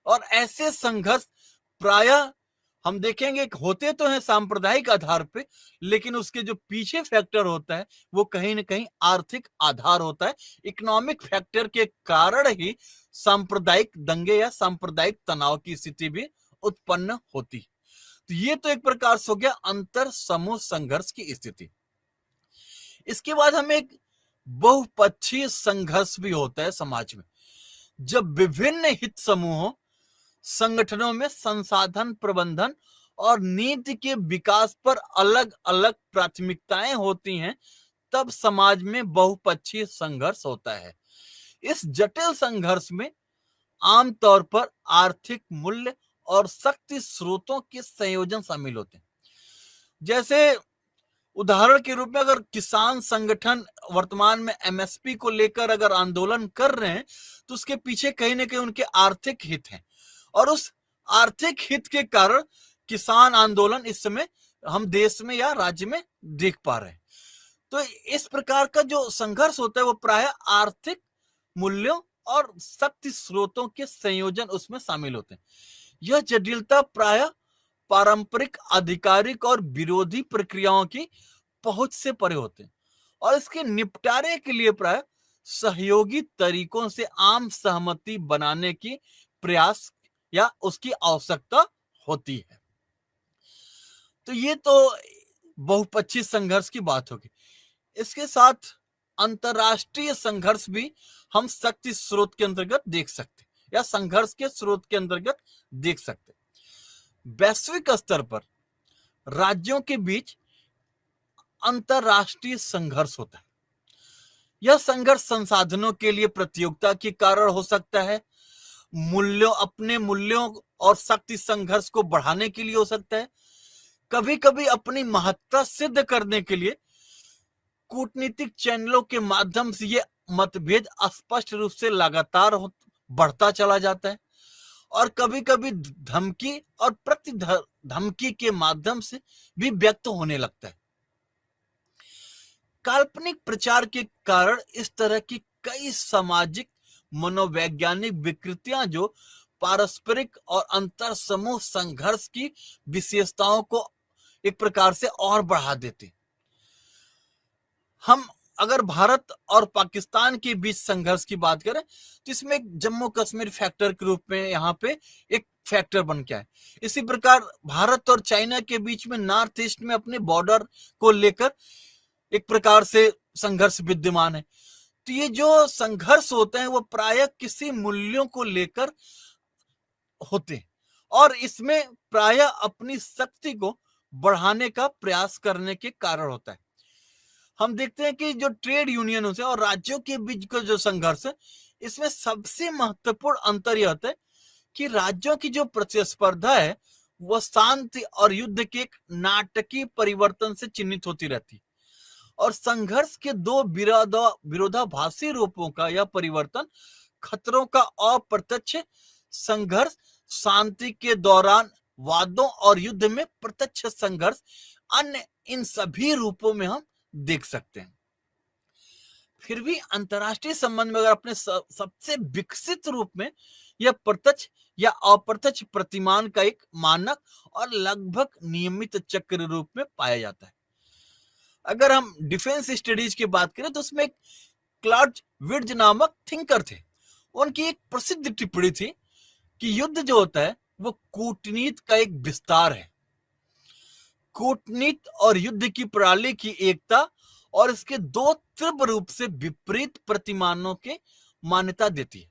और ऐसे संघर्ष प्रायः हम देखेंगे होते तो हैं सांप्रदायिक आधार पे, लेकिन उसके जो पीछे फैक्टर होता है वो कहीं ना कहीं आर्थिक आधार होता है। इकोनॉमिक फैक्टर के कारण ही सांप्रदायिक दंगे या सांप्रदायिक तनाव की स्थिति भी उत्पन्न होती। तो ये तो एक प्रकार से हो गया अंतर समूह संघर्ष की स्थिति। इसके बाद हमें एक बहुपक्षीय संघर्ष भी होता है समाज में, जब विभिन्न हित समूहों संगठनों में संसाधन प्रबंधन और नीति के विकास पर अलग अलग प्राथमिकताएं होती हैं, तब समाज में बहुपक्षीय संघर्ष होता है। इस जटिल संघर्ष में आमतौर पर आर्थिक मूल्य और शक्ति स्रोतों के संयोजन शामिल होते हैं। जैसे उदाहरण के रूप में अगर किसान संगठन वर्तमान में एमएसपी को लेकर अगर आंदोलन कर रहे हैं, तो उसके पीछे कहीं ना कहीं उनके आर्थिक हित हैं, और उस आर्थिक हित के कारण किसान आंदोलन इस समय हम देश में या राज्य में देख पा रहे हैं। तो इस प्रकार का जो संघर्ष होता है वो प्रायः आर्थिक मूल्यों और शक्ति स्रोतों के संयोजन उसमें शामिल होते हैं। यह जटिलता प्रायः पारंपरिक आधिकारिक और विरोधी प्रक्रियाओं की पहुंच से परे होते हैं, और इसके निपटारे के लिए प्रायः सहयोगी तरीकों से आम सहमति बनाने की प्रयास या उसकी आवश्यकता होती है। तो ये तो बहुपक्षीय संघर्ष की बात होगी। इसके साथ अंतरराष्ट्रीय संघर्ष भी हम शक्ति स्रोत के अंतर्गत देख सकते हैं या संघर्ष के स्रोत के अंतर्गत देख सकते हैं। वैश्विक स्तर पर राज्यों के बीच अंतरराष्ट्रीय संघर्ष होता है। यह संघर्ष संसाधनों के लिए प्रतियोगिता के कारण हो सकता है, अपने मूल्यों और शक्ति संघर्ष को बढ़ाने के लिए हो सकता है, कभी कभी अपनी महत्ता सिद्ध करने के लिए कूटनीतिक चैनलों के माध्यम से ये मतभेद स्पष्ट रूप से लगातार बढ़ता चला जाता है, और कभी कभी धमकी और प्रति धमकी के माध्यम से भी व्यक्त होने लगता है। काल्पनिक प्रचार के कारण इस तरह की कई सामाजिक मनोवैज्ञानिक विकृतियां जो पारस्परिक और अंतर समूह संघर्ष की विशेषताओं को एक प्रकार से और बढ़ा देते। हम अगर भारत और पाकिस्तान के बीच संघर्ष की बात करें तो इसमें एक जम्मू कश्मीर फैक्टर के रूप में यहाँ पे एक फैक्टर बन के आए। इसी प्रकार भारत और चाइना के बीच में नॉर्थ ईस्ट में अपने बॉर्डर को लेकर एक प्रकार से संघर्ष विद्यमान है। तो ये जो संघर्ष होते हैं वो प्रायः किसी मूल्यों को लेकर होते हैं, और इसमें प्रायः अपनी शक्ति को बढ़ाने का प्रयास करने के कारण होता है। हम देखते हैं कि जो ट्रेड यूनियनों से और राज्यों के बीच का जो संघर्ष है, इसमें सबसे महत्वपूर्ण अंतर यह होता है कि राज्यों की जो प्रतिस्पर्धा है वह शांति और युद्ध के एक नाटकीय परिवर्तन से चिन्हित होती रहती है, और संघर्ष के दो विरोधाभासी रूपों का यह परिवर्तन खतरों का अप्रत्यक्ष संघर्ष, शांति के दौरान वादों और युद्ध में प्रत्यक्ष संघर्ष, अन्य इन सभी रूपों में हम देख सकते हैं। फिर भी अंतरराष्ट्रीय संबंध में अगर अपने सबसे विकसित रूप में यह प्रत्यक्ष या अप्रत्यक्ष प्रतिमान का एक मानक और लगभग नियमित चक्र रूप में पाया जाता है। अगर हम डिफेंस स्टडीज की बात करें तो उसमें क्लाउज़विट्ज़ नामक थिंकर थे। उनकी एक प्रसिद्ध टिप्पणी थी कि युद्ध जो होता है वो कूटनीति का एक विस्तार है। कूटनीति और युद्ध की प्रणाली की एकता और इसके दो तीव्र रूप से विपरीत प्रतिमानों के मान्यता देती है।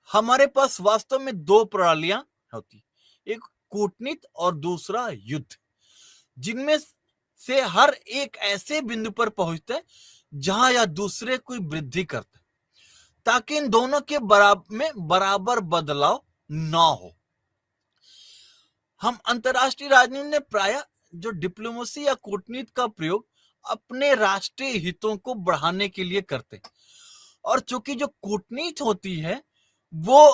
हमारे पास वास्तव में दो प्रणालियां होती, एक कूटनीति और दूसरा युद्ध, जिनमें से हर एक ऐसे बिंदु पर पहुंचता है जहां यह दूसरे को वृद्धि करता है, ताकि इन दोनों के बराबर बदलाव ना हो। हम अंतरराष्ट्रीय राजनीति में प्रायः जो डिप्लोमेसी या कूटनीति का प्रयोग अपने राष्ट्रीय हितों को बढ़ाने के लिए करते हैं, और चूंकि जो कूटनीति होती है वो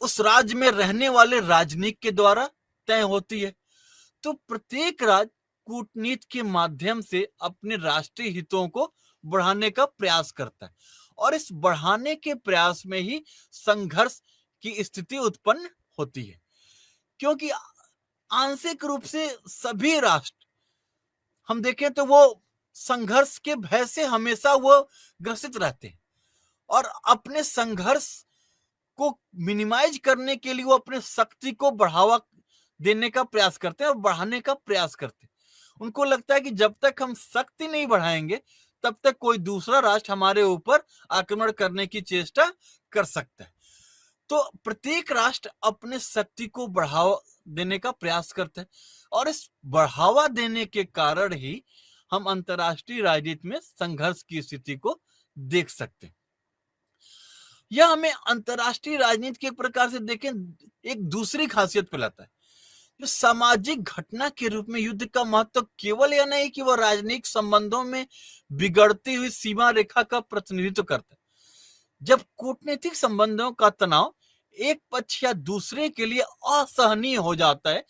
उस राज्य में रहने वाले राजनीतिक के द्वारा तय होती है, तो प्रत्येक राज्य कूटनीति के माध्यम से अपने राष्ट्रीय हितों को बढ़ाने का प्रयास करता है, और इस बढ़ाने के प्रयास में ही संघर्ष की स्थिति उत्पन्न होती है, क्योंकि आंशिक रूप से सभी राष्ट्र हम देखें तो वो संघर्ष के भय से हमेशा वो ग्रसित रहते हैं, और अपने संघर्ष को मिनिमाइज करने के लिए वो अपने शक्ति को बढ़ावा देने का प्रयास करते हैं और बढ़ाने का प्रयास करते हैं। उनको लगता है कि जब तक हम शक्ति नहीं बढ़ाएंगे तब तक कोई दूसरा राष्ट्र हमारे ऊपर आक्रमण करने की चेष्टा कर सकता है। तो प्रत्येक राष्ट्र अपने शक्ति को बढ़ावा देने का प्रयास करते हैं और इस बढ़ावा देने के कारण ही हम अंतरराष्ट्रीय राजनीति में संघर्ष की स्थिति को देख सकते हैं। यह हमें अंतरराष्ट्रीय राजनीति के एक प्रकार से देखें एक दूसरी खासियत फैलाता है। जो सामाजिक घटना के रूप में युद्ध का महत्व केवल यह नहीं कि वह राजनीतिक संबंधों में बिगड़ती हुई सीमा रेखा का प्रतिनिधित्व करता है। जब कूटनीतिक संबंधों का तनाव एक पक्ष या दूसरे के लिए असहनीय हो जाता है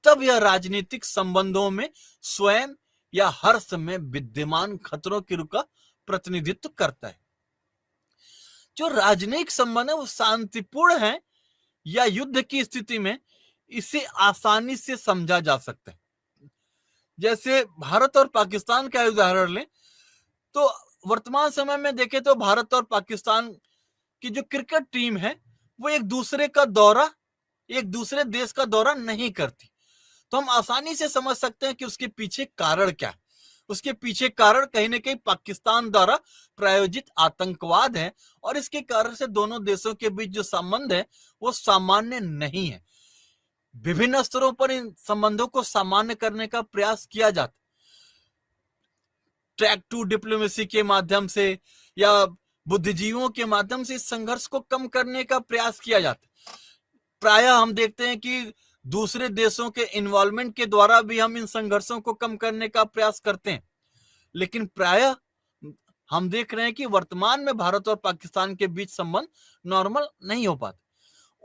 तब यह राजनीतिक संबंधों में स्वयं या हर समय विद्यमान खतरों के रूप का प्रतिनिधित्व करता है। जो राजनीतिक संबंध है वो शांतिपूर्ण है या युद्ध की स्थिति में इसे आसानी से समझा जा सकता है। जैसे भारत और पाकिस्तान का उदाहरण लें तो वर्तमान समय में देखें तो भारत और पाकिस्तान की जो क्रिकेट टीम है वो एक दूसरे देश का दौरा नहीं करती। तो हम आसानी से समझ सकते हैं कि उसके पीछे कारण क्या है। उसके पीछे कारण कहीं ना कहीं पाकिस्तान द्वारा प्रायोजित आतंकवाद है और इसके कारण से दोनों देशों के बीच जो संबंध है वो सामान्य नहीं है। विभिन्न स्तरों पर इन संबंधों को सामान्य करने का प्रयास किया जाता है, ट्रैक टू डिप्लोमेसी के माध्यम से या बुद्धिजीवियों के माध्यम से इस संघर्ष को कम करने का प्रयास किया जाता है। प्रायः हम देखते हैं कि दूसरे देशों के इन्वॉल्वमेंट के द्वारा भी हम इन संघर्षों को कम करने का प्रयास करते हैं, लेकिन प्रायः हम देख रहे हैं कि वर्तमान में भारत और पाकिस्तान के बीच संबंध नॉर्मल नहीं हो पाते।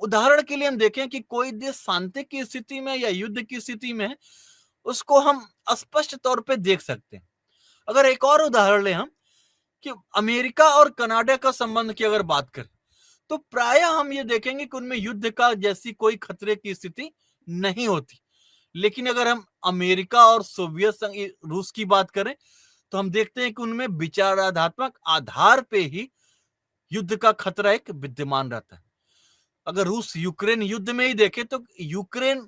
उदाहरण के लिए हम देखें कि कोई देश शांति की स्थिति में या युद्ध की स्थिति में है, उसको हम स्पष्ट तौर पे देख सकते हैं। अगर एक और उदाहरण लें हम कि अमेरिका और कनाडा का संबंध की अगर बात करें तो प्रायः हम ये देखेंगे कि उनमें युद्ध का जैसी कोई खतरे की स्थिति नहीं होती। लेकिन अगर हम अमेरिका और सोवियत संघ रूस की बात करें तो हम देखते हैं कि उनमें विचारात्मक आधार पे ही युद्ध का खतरा एक विद्यमान रहता है। अगर रूस यूक्रेन युद्ध में ही देखे तो यूक्रेन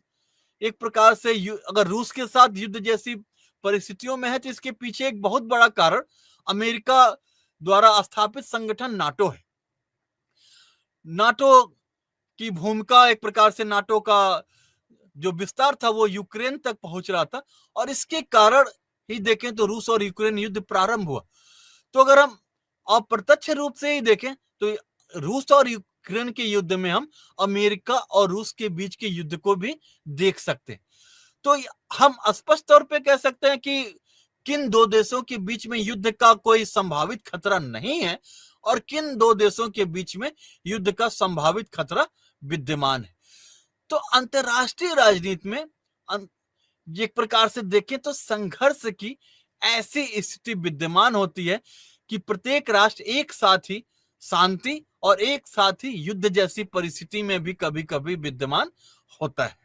एक प्रकार से अगर रूस के साथ युद्ध जैसी परिस्थितियों में है तो इसके पीछे एक बहुत बड़ा कारण अमेरिका द्वारा स्थापित संगठन नाटो है। नाटो की भूमिका एक प्रकार से नाटो का जो विस्तार था वो यूक्रेन तक पहुंच रहा था और इसके कारण ही देखें तो रूस और यूक्रेन युद्ध प्रारंभ हुआ। तो अगर हम अप्रत्यक्ष रूप से ही देखें तो रूस और यूक्रेन के युद्ध में हम अमेरिका और रूस के बीच के युद्ध को भी देख सकते हैं। तो हम स्पष्ट तौर पे कह सकते हैं कि किन दो देशों के बीच में युद्ध का कोई संभावित खतरा नहीं है और किन दो देशों के बीच में युद्ध का संभावित खतरा विद्यमान है। तो अंतरराष्ट्रीय राजनीति में एक प्रकार से देखें तो संघर्ष की ऐसी स्थिति विद्यमान होती है कि प्रत्येक राष्ट्र एक साथ ही शांति और एक साथ ही युद्ध जैसी परिस्थिति में भी कभी कभी विद्यमान होता है।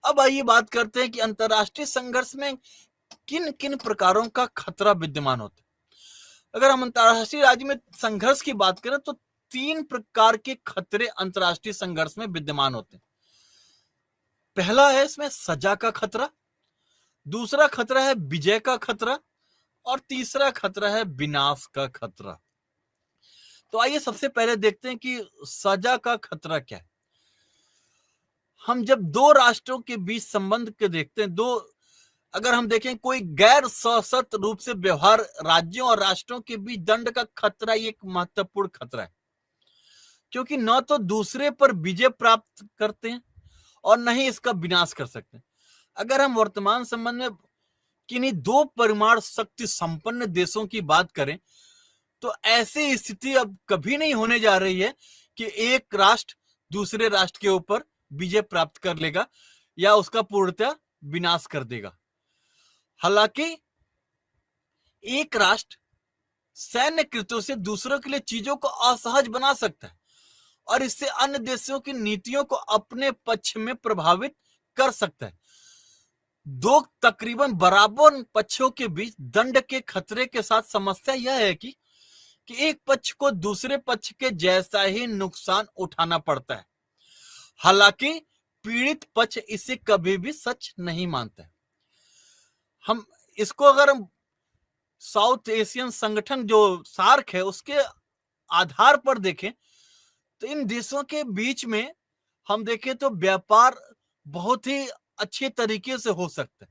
अब आइए बात करते हैं कि अंतरराष्ट्रीय संघर्ष में किन किन प्रकारों का खतरा विद्यमान होता है। अगर हम अंतरराष्ट्रीय राज्य में संघर्ष की बात करें तो 3 प्रकार के खतरे अंतरराष्ट्रीय संघर्ष में विद्यमान होते हैं। पहला है इसमें सजा का खतरा, दूसरा खतरा है विजय का खतरा और तीसरा खतरा है विनाश का खतरा। तो आइए सबसे पहले देखते हैं कि सजा का खतरा क्या है। हम जब दो राष्ट्रों के बीच संबंध के देखते हैं, अगर हम देखें कोई गैर सशर्त रूप से व्यवहार राज्यों और राष्ट्रों के बीच दंड का खतरा एक महत्वपूर्ण खतरा है, क्योंकि न तो दूसरे पर विजय प्राप्त करते हैं और न ही इसका विनाश कर सकते हैं। अगर हम वर्तमान संबंध में किन्हीं 2 परमाणु शक्ति संपन्न देशों की बात करें तो ऐसी स्थिति अब कभी नहीं होने जा रही है कि एक राष्ट्र दूसरे राष्ट्र के ऊपर विजय प्राप्त कर लेगा या उसका पूर्णतः विनाश कर देगा। हालांकि एक राष्ट्र सैन्य कृत्यों से दूसरों के लिए चीजों को असहज बना सकता है और इससे अन्य देशों की नीतियों को अपने पक्ष में प्रभावित कर सकता है। 2 तकरीबन बराबर पक्षों के बीच दंड के खतरे के साथ समस्या यह है कि कि एक पक्ष को दूसरे पक्ष के जैसा ही नुकसान उठाना पड़ता है। हालांकि पीड़ित पक्ष इसे कभी भी सच नहीं मानता। हम इसको अगर हम साउथ एशियन संगठन जो सार्क है उसके आधार पर देखें तो इन देशों के बीच में हम देखें तो व्यापार बहुत ही अच्छे तरीके से हो सकता है,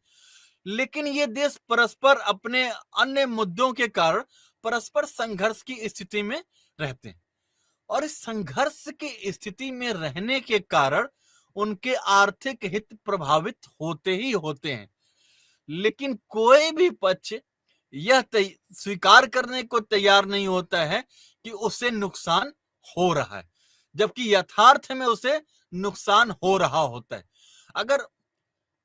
लेकिन ये देश परस्पर अपने अन्य मुद्दों के कारण परस्पर संघर्ष की स्थिति में रहते हैं और इस संघर्ष की स्थिति में रहने के कारण उनके आर्थिक हित प्रभावित होते ही होते हैं। लेकिन कोई भी पक्ष यह स्वीकार करने को तैयार नहीं होता है कि उसे नुकसान हो रहा है, जबकि यथार्थ में उसे नुकसान हो रहा होता है। अगर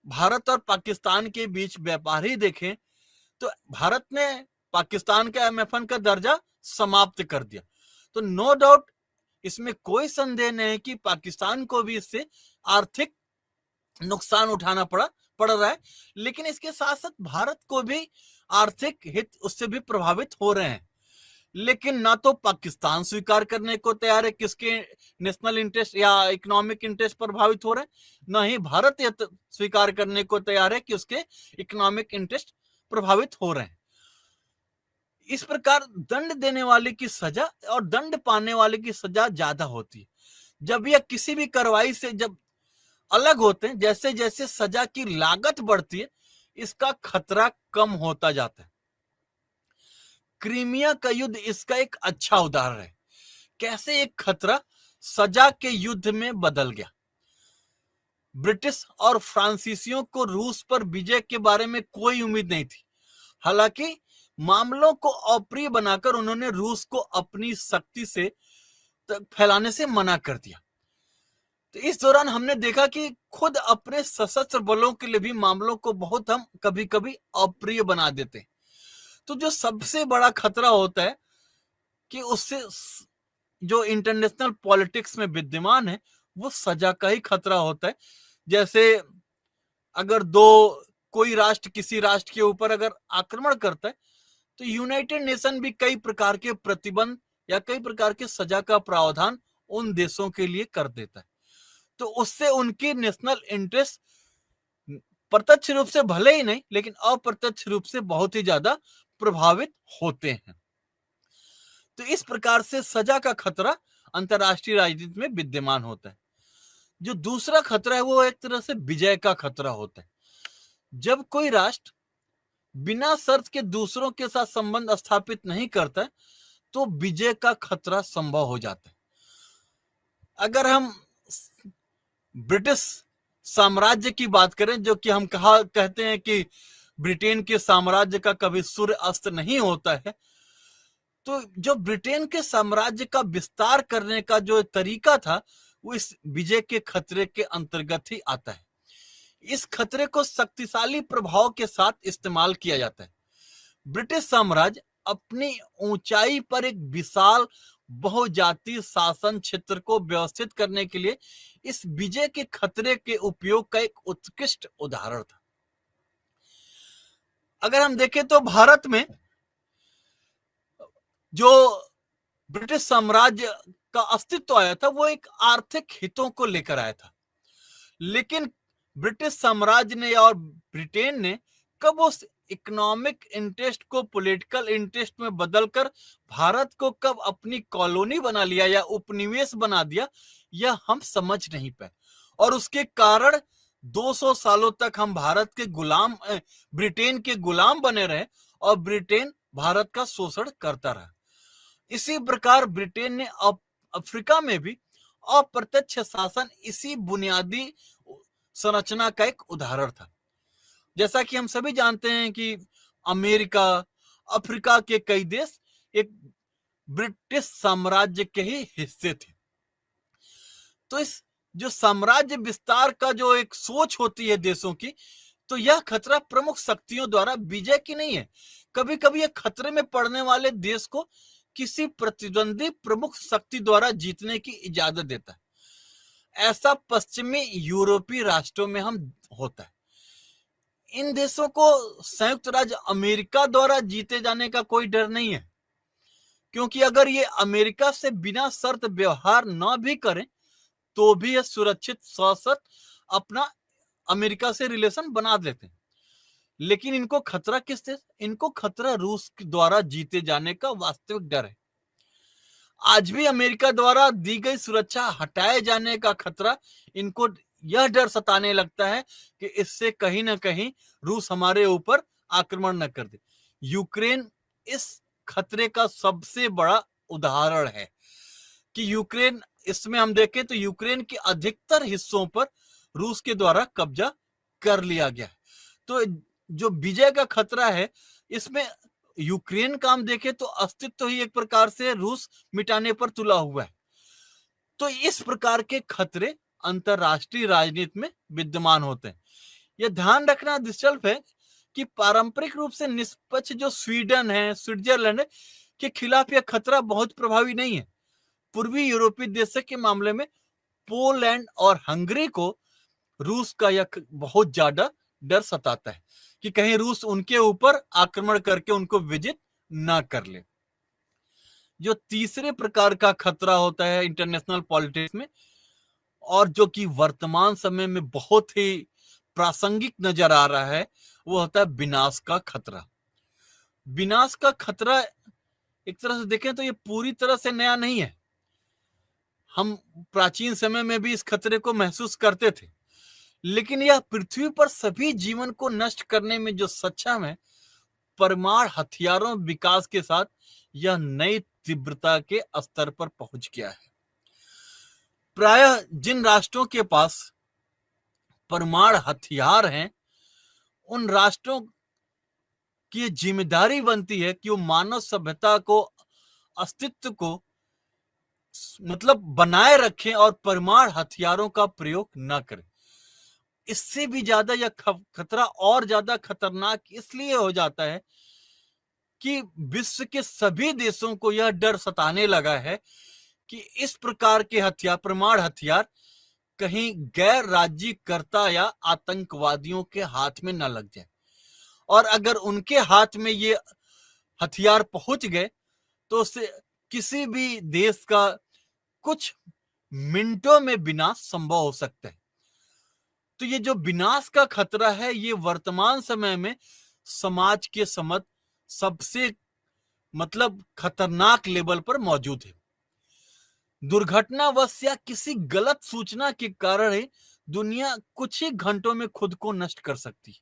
भारत और पाकिस्तान के बीच व्यापार ही देखें तो भारत ने पाकिस्तान के एमएफएन का दर्जा समाप्त कर दिया, तो नो डाउट इसमें कोई संदेह नहीं कि पाकिस्तान को भी इससे आर्थिक नुकसान उठाना पड़ रहा है, लेकिन इसके साथ साथ भारत को भी आर्थिक हित उससे भी प्रभावित हो रहे हैं। लेकिन ना तो पाकिस्तान स्वीकार करने को तैयार है किसके नेशनल इंटरेस्ट या इकोनॉमिक इंटरेस्ट प्रभावित हो रहे हैं, ना ही भारत यह स्वीकार करने को तैयार है कि उसके इकोनॉमिक इंटरेस्ट प्रभावित हो रहे हैं। इस प्रकार दंड देने वाले की सजा और दंड पाने वाले की सजा ज्यादा होती है। जब यह किसी भी कार्रवाई से जब अलग होते हैं, जैसे जैसे सजा की लागत बढ़ती है इसका खतरा कम होता जाता है। क्रीमिया का युद्ध इसका एक अच्छा उदाहरण है, कैसे एक खतरा सजा के युद्ध में बदल गया। ब्रिटिश और फ्रांसीसियों को रूस पर विजय के बारे में कोई उम्मीद नहीं थी, हालांकि मामलों को अप्रिय बनाकर उन्होंने रूस को अपनी शक्ति से फैलाने से मना कर दिया। तो इस दौरान हमने देखा कि खुद अपने सशस्त्र बलों के लिए भी मामलों को बहुत हम कभी कभी अप्रिय बना देते हैं। तो जो सबसे बड़ा खतरा होता है कि उससे जो इंटरनेशनल पॉलिटिक्स में विद्यमान है वो सजा का ही खतरा होता है। जैसे अगर कोई राष्ट्र किसी राष्ट्र के ऊपर अगर आक्रमण करता है तो यूनाइटेड नेशन भी कई प्रकार के प्रतिबंध या कई प्रकार के सजा का प्रावधान उन देशों के लिए कर देता है, तो उससे उनकी नेशनल इंटरेस्ट प्रत्यक्ष रूप से भले ही नहीं लेकिन अप्रत्यक्ष रूप से बहुत ही ज्यादा प्रभावित होते हैं। तो इस प्रकार से सजा का खतरा अंतरराष्ट्रीय राजनीति में विद्यमान होता है। जो दूसरा खतरा है वो एक तरह से विजय का खतरा होता है। जब कोई राष्ट्र बिना शर्त के दूसरों के साथ संबंध स्थापित नहीं करता तो विजय का खतरा संभव हो जाता है। अगर हम ब्रिटिश साम्राज्य की बात करें, जो कि हम कहते हैं कि ब्रिटेन के साम्राज्य का कभी सूर्य अस्त नहीं होता है, तो जो ब्रिटेन के साम्राज्य का विस्तार करने का जो तरीका था वो इस विजय के खतरे के अंतर्गत ही आता है। इस खतरे को शक्तिशाली प्रभाव के साथ इस्तेमाल किया जाता है। ब्रिटिश साम्राज्य अपनी ऊंचाई पर एक विशाल बहुजातीय शासन क्षेत्र को व्यवस्थित करने के लिए इस विजय के खतरे के उपयोग का एक उत्कृष्ट उदाहरण था। अगर हम देखें तो भारत में जो ब्रिटिश साम्राज्य का अस्तित्व आया था वो एक आर्थिक हितों को लेकर आया था, लेकिन ब्रिटिश साम्राज्य ने और ब्रिटेन ने कब उस इकोनॉमिक इंटरेस्ट को पॉलिटिकल इंटरेस्ट में बदलकर भारत को कब अपनी कॉलोनी बना लिया या उपनिवेश बना दिया, यह हम समझ नहीं पाए और उसके कारण 200 सालों तक हम ब्रिटेन के गुलाम बने रहे और ब्रिटेन भारत का शोषण करता रहा। इसी प्रकार ब्रिटेन ने अफ्रीका में भी अप्रत्यक्ष शासन इसी बुनियादी संरचना का एक उदाहरण था। जैसा कि हम सभी जानते हैं कि अमेरिका, अफ्रीका के कई देश एक ब्रिटिश साम्राज्य के ही हिस्से थे। तो इस जो साम्राज्य विस्तार का जो एक सोच होती है देशों की, तो यह खतरा प्रमुख शक्तियों द्वारा विजय की नहीं है, कभी कभी यह खतरे में पड़ने वाले देश को किसी प्रतिद्वंदी प्रमुख शक्ति द्वारा जीतने की इजाजत देता है। ऐसा पश्चिमी यूरोपीय राष्ट्रों में हम होता है। इन देशों को संयुक्त राज्य अमेरिका द्वारा जीते जाने का कोई डर नहीं है, क्योंकि अगर ये अमेरिका से बिना शर्त व्यवहार न भी करें तो भी ये सुरक्षित सशर्त अपना अमेरिका से रिलेशन बना लेते हैं। लेकिन इनको खतरा किससे? इनको खतरा रूस द्वारा जीते जाने का वास्तविक डर है। आज भी अमेरिका द्वारा दी गई सुरक्षा हटाए जाने का खतरा इनको यह डर सताने लगता है कि इससे कहीं ना कहीं रूस हमारे ऊपर आक्रमण न कर दे। यूक्रेन इस खतरे का सबसे बड़ा उदाहरण है कि यूक्रेन, इसमें हम देखें तो यूक्रेन के अधिकतर हिस्सों पर रूस के द्वारा कब्जा कर लिया गया है। तो जो विजय का खतरा है, इसमें यूक्रेन का हम देखें तो अस्तित्व ही एक प्रकार से रूस मिटाने पर तुला हुआ है। तो इस प्रकार के खतरे अंतरराष्ट्रीय राजनीति में विद्यमान होते हैं। यह ध्यान रखना दिलचस्प है कि पारंपरिक रूप से निष्पक्ष जो स्वीडन है, स्विट्जरलैंड है, के खिलाफ यह खतरा बहुत प्रभावी नहीं है। पूर्वी यूरोपीय देशों के मामले में पोलैंड और हंगरी को रूस का यह बहुत ज्यादा डर सताता है कि कहीं रूस उनके ऊपर आक्रमण करके उनको विजित ना कर ले। जो तीसरे प्रकार का खतरा होता है इंटरनेशनल पॉलिटिक्स में, और जो कि वर्तमान समय में बहुत ही प्रासंगिक नजर आ रहा है, वो होता है विनाश का खतरा। विनाश का खतरा एक तरह से देखें तो ये पूरी तरह से नया नहीं है। हम प्राचीन समय में भी इस खतरे को महसूस करते थे, लेकिन यह पृथ्वी पर सभी जीवन को नष्ट करने में जो सक्षम है, परमाणु हथियारों विकास के साथ यह नई तीव्रता के स्तर पर पहुंच गया है। प्रायः जिन राष्ट्रों के पास परमाणु हथियार हैं, उन राष्ट्रों की जिम्मेदारी बनती है कि वो मानव सभ्यता को, अस्तित्व को मतलब बनाए रखें और परमाणु हथियारों का प्रयोग न करें। इससे भी ज्यादा यह खतरा और ज्यादा खतरनाक इसलिए हो जाता है कि विश्व के सभी देशों को यह डर सताने लगा है कि इस प्रकार के हथियार, परमाणु हथियार, कहीं गैर राज्यकर्ता या आतंकवादियों के हाथ में न लग जाए। और अगर उनके हाथ में ये हथियार पहुंच गए तो उससे किसी भी देश का कुछ मिनटों में विनाश संभव हो सकता है। तो ये जो विनाश का खतरा है, ये वर्तमान समय में समाज के समझ सबसे खतरनाक लेवल पर मौजूद है। दुर्घटनावश या किसी गलत सूचना के कारण ही दुनिया कुछ ही घंटों में खुद को नष्ट कर सकती है।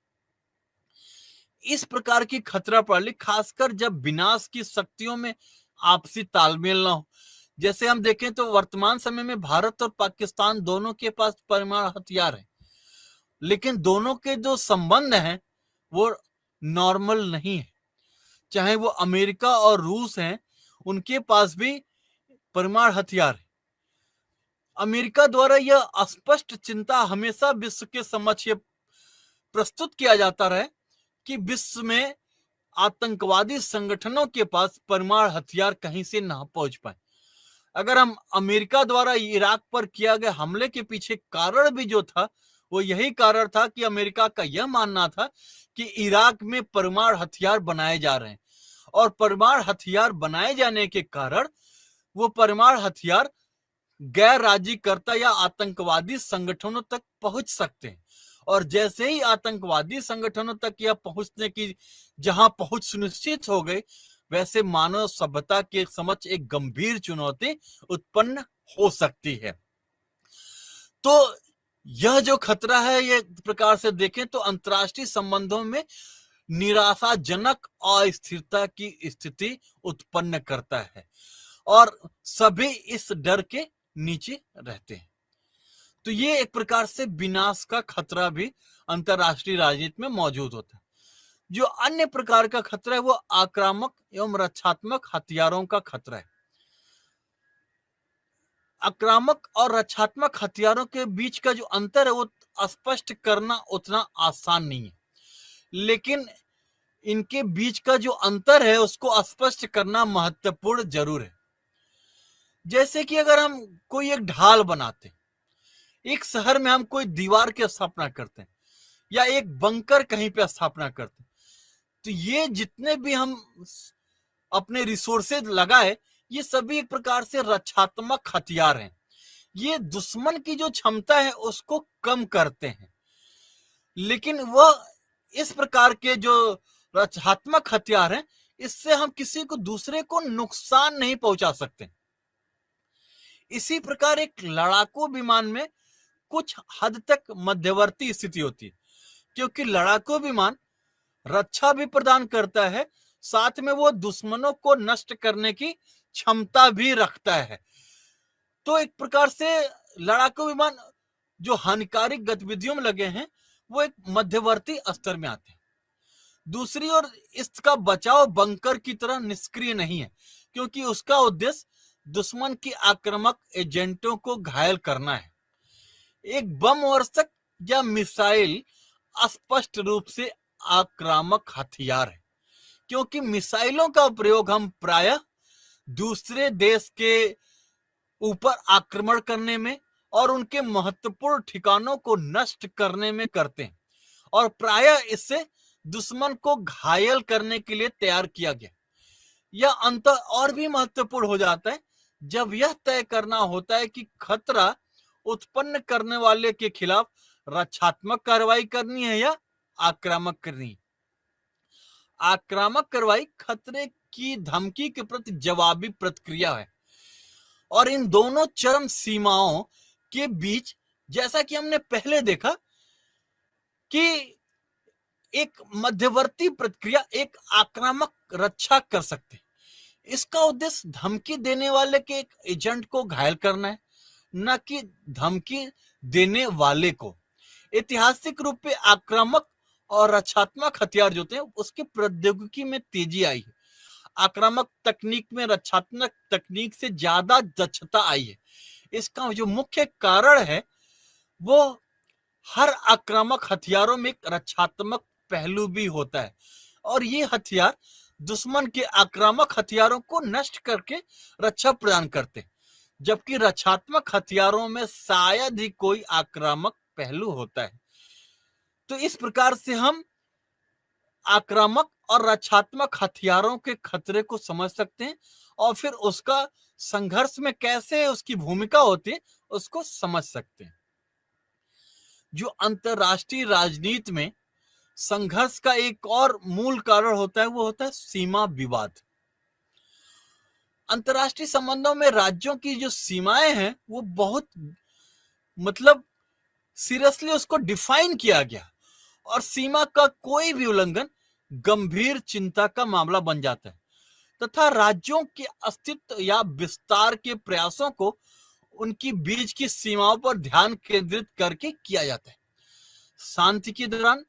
इस प्रकार की खतरा प्रणाली, खासकर जब विनाश की शक्तियों में आपसी तालमेल ना हो। जैसे हम देखें तो वर्तमान समय में भारत और पाकिस्तान दोनों के पास परमाणु हथियार है, लेकिन दोनों के जो संबंध हैं वो नॉर्मल नहीं है। चाहे वो अमेरिका और रूस हैं, उनके पास भी परमाणु हथियार है। अमेरिका द्वारा यह स्पष्ट चिंता हमेशा विश्व के समक्ष प्रस्तुत किया जाता रहा कि विश्व में आतंकवादी संगठनों के पास परमाणु हथियार कहीं से ना पहुंच पाए। अगर हम अमेरिका द्वारा इराक पर किया गया हमले के पीछे कारण भी जो था, वो यही कारण था कि अमेरिका का यह मानना था कि इराक में परमाणु हथियार बनाए जा रहे हैं, और परमाणु हथियार बनाए जाने के कारण वो परमाणु हथियार गैर राज्यकर्ता या आतंकवादी संगठनों तक पहुंच सकते हैं। और जैसे ही आतंकवादी संगठनों तक यह पहुंचने की जहां पहुंच सुनिश्चित हो गई, वैसे मानव सभ्यता के समक्ष एक गंभीर चुनौती उत्पन्न हो सकती है। तो यह जो खतरा है, ये प्रकार से देखें तो अंतर्राष्ट्रीय संबंधों में निराशाजनक अस्थिरता की स्थिति उत्पन्न करता है, और सभी इस डर के नीचे रहते हैं। तो ये एक प्रकार से विनाश का खतरा भी अंतरराष्ट्रीय राजनीति में मौजूद होता है। जो अन्य प्रकार का खतरा है वो आक्रामक एवं रक्षात्मक हथियारों का खतरा है। आक्रामक और रक्षात्मक हथियारों के बीच का जो अंतर है वो स्पष्ट करना उतना आसान नहीं है, लेकिन इनके बीच का जो अंतर है उसको स्पष्ट करना महत्वपूर्ण जरूर है। जैसे कि अगर हम कोई एक ढाल बनाते हैं, एक शहर में हम कोई दीवार की स्थापना करते हैं या एक बंकर कहीं पे स्थापना करते हैं, तो ये जितने भी हम अपने रिसोर्सेज लगाए, ये सभी एक प्रकार से रक्षात्मक हथियार हैं। ये दुश्मन की जो क्षमता है उसको कम करते हैं, लेकिन वह इस प्रकार के जो रक्षात्मक हथियार हैं, इससे हम किसी को दूसरे को नुकसान नहीं पहुंचा सकते। इसी प्रकार एक लड़ाकू विमान में कुछ हद तक मध्यवर्ती स्थिति होती है, क्योंकि लड़ाकू विमान रक्षा भी प्रदान करता है, साथ में वो दुश्मनों को नष्ट करने की क्षमता भी रखता है। तो एक प्रकार से लड़ाकू विमान जो हानिकारक गतिविधियों में लगे हैं, वो एक मध्यवर्ती स्तर में आते हैं। दूसरी ओर इसका बचाव बंकर की तरह निष्क्रिय नहीं है, क्योंकि उसका उद्देश्य दुश्मन की आक्रामक एजेंटों को घायल करना है। एक बम वर्षक या मिसाइल स्पष्ट रूप से आक्रामक हथियार है, क्योंकि मिसाइलों का प्रयोग हम प्रायः दूसरे देश के ऊपर आक्रमण करने में और उनके महत्वपूर्ण ठिकानों को नष्ट करने में करते हैं, और प्रायः इससे दुश्मन को घायल करने के लिए तैयार किया गया। यह अंतर और भी महत्वपूर्ण हो जाता है जब यह तय करना होता है कि खतरा उत्पन्न करने वाले के खिलाफ रक्षात्मक कार्रवाई करनी है या आक्रामक करनी है। आक्रामक कार्रवाई खतरे की धमकी के प्रति जवाबी प्रतिक्रिया है, और इन दोनों चरम सीमाओं के बीच, जैसा कि हमने पहले देखा कि एक मध्यवर्ती प्रतिक्रिया एक आक्रामक रक्षा कर सकते हैं। इसका उद्देश्य धमकी देने वाले के एक एजेंट को घायल करना है, न कि धमकी देने वाले को। ऐतिहासिक रूप से आक्रामक और रक्षात्मक हथियार जो थे उसकी प्रौद्योगिकी में तेजी आई है। आक्रामक तकनीक में रक्षात्मक तकनीक से ज्यादा दक्षता आई है। इसका जो मुख्य कारण है वो हर आक्रामक हथियारों में एक रक्षात्मक पहलू भी होता है, और ये हथियार दुश्मन के आक्रामक हथियारों को नष्ट करके रक्षा प्रदान करते हैं, जबकि रक्षात्मक हथियारों में शायद ही कोई आक्रामक पहलू होता है। तो इस प्रकार से हम आक्रामक और रक्षात्मक हथियारों के खतरे को समझ सकते हैं, और फिर उसका संघर्ष में कैसे उसकी भूमिका होती है उसको समझ सकते हैं। जो अंतरराष्ट्रीय राजनीति में संघर्ष का एक और मूल कारण होता है वो होता है सीमा विवाद। अंतरराष्ट्रीय संबंधों में राज्यों की जो सीमाएं हैं वो बहुत सीरियसली उसको डिफाइन किया गया, और सीमा का कोई भी उल्लंघन गंभीर चिंता का मामला बन जाता है, तथा राज्यों के अस्तित्व या विस्तार के प्रयासों को उनकी बीच की सीमाओं पर ध्यान केंद्रित करके किया जाता है। शांति के दौरान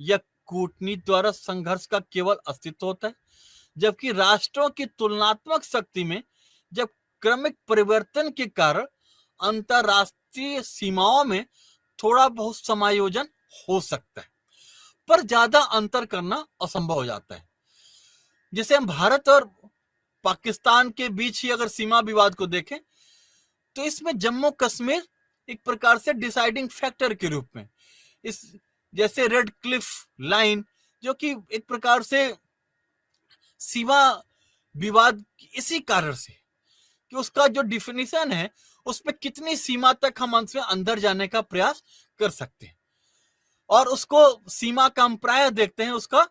या कूटनीति द्वारा संघर्ष का केवल अस्तित्व होता है, जबकि राष्ट्रों की तुलनात्मक शक्ति में जब क्रमिक परिवर्तन के कारण अंतरराष्ट्रीय सीमाओं में थोड़ा बहुत समायोजन हो सकता है, पर ज्यादा अंतर करना असंभव हो जाता है। जैसे हम भारत और पाकिस्तान के बीच ही अगर सीमा विवाद को देखें तो इसमें जम्मू कश्मीर एक प्रकार से डिसाइडिंग फैक्टर के रूप में, इस जैसे रेड क्लिफ लाइन जो कि एक प्रकार से सीमा विवाद इसी कारण से कि उसका जो डिफिनीशन है उसमें कितनी सीमा तक हम अंत में अंदर जाने का प्रयास कर सकते हैं, और उसको सीमा का हम प्राय देखते हैं उसका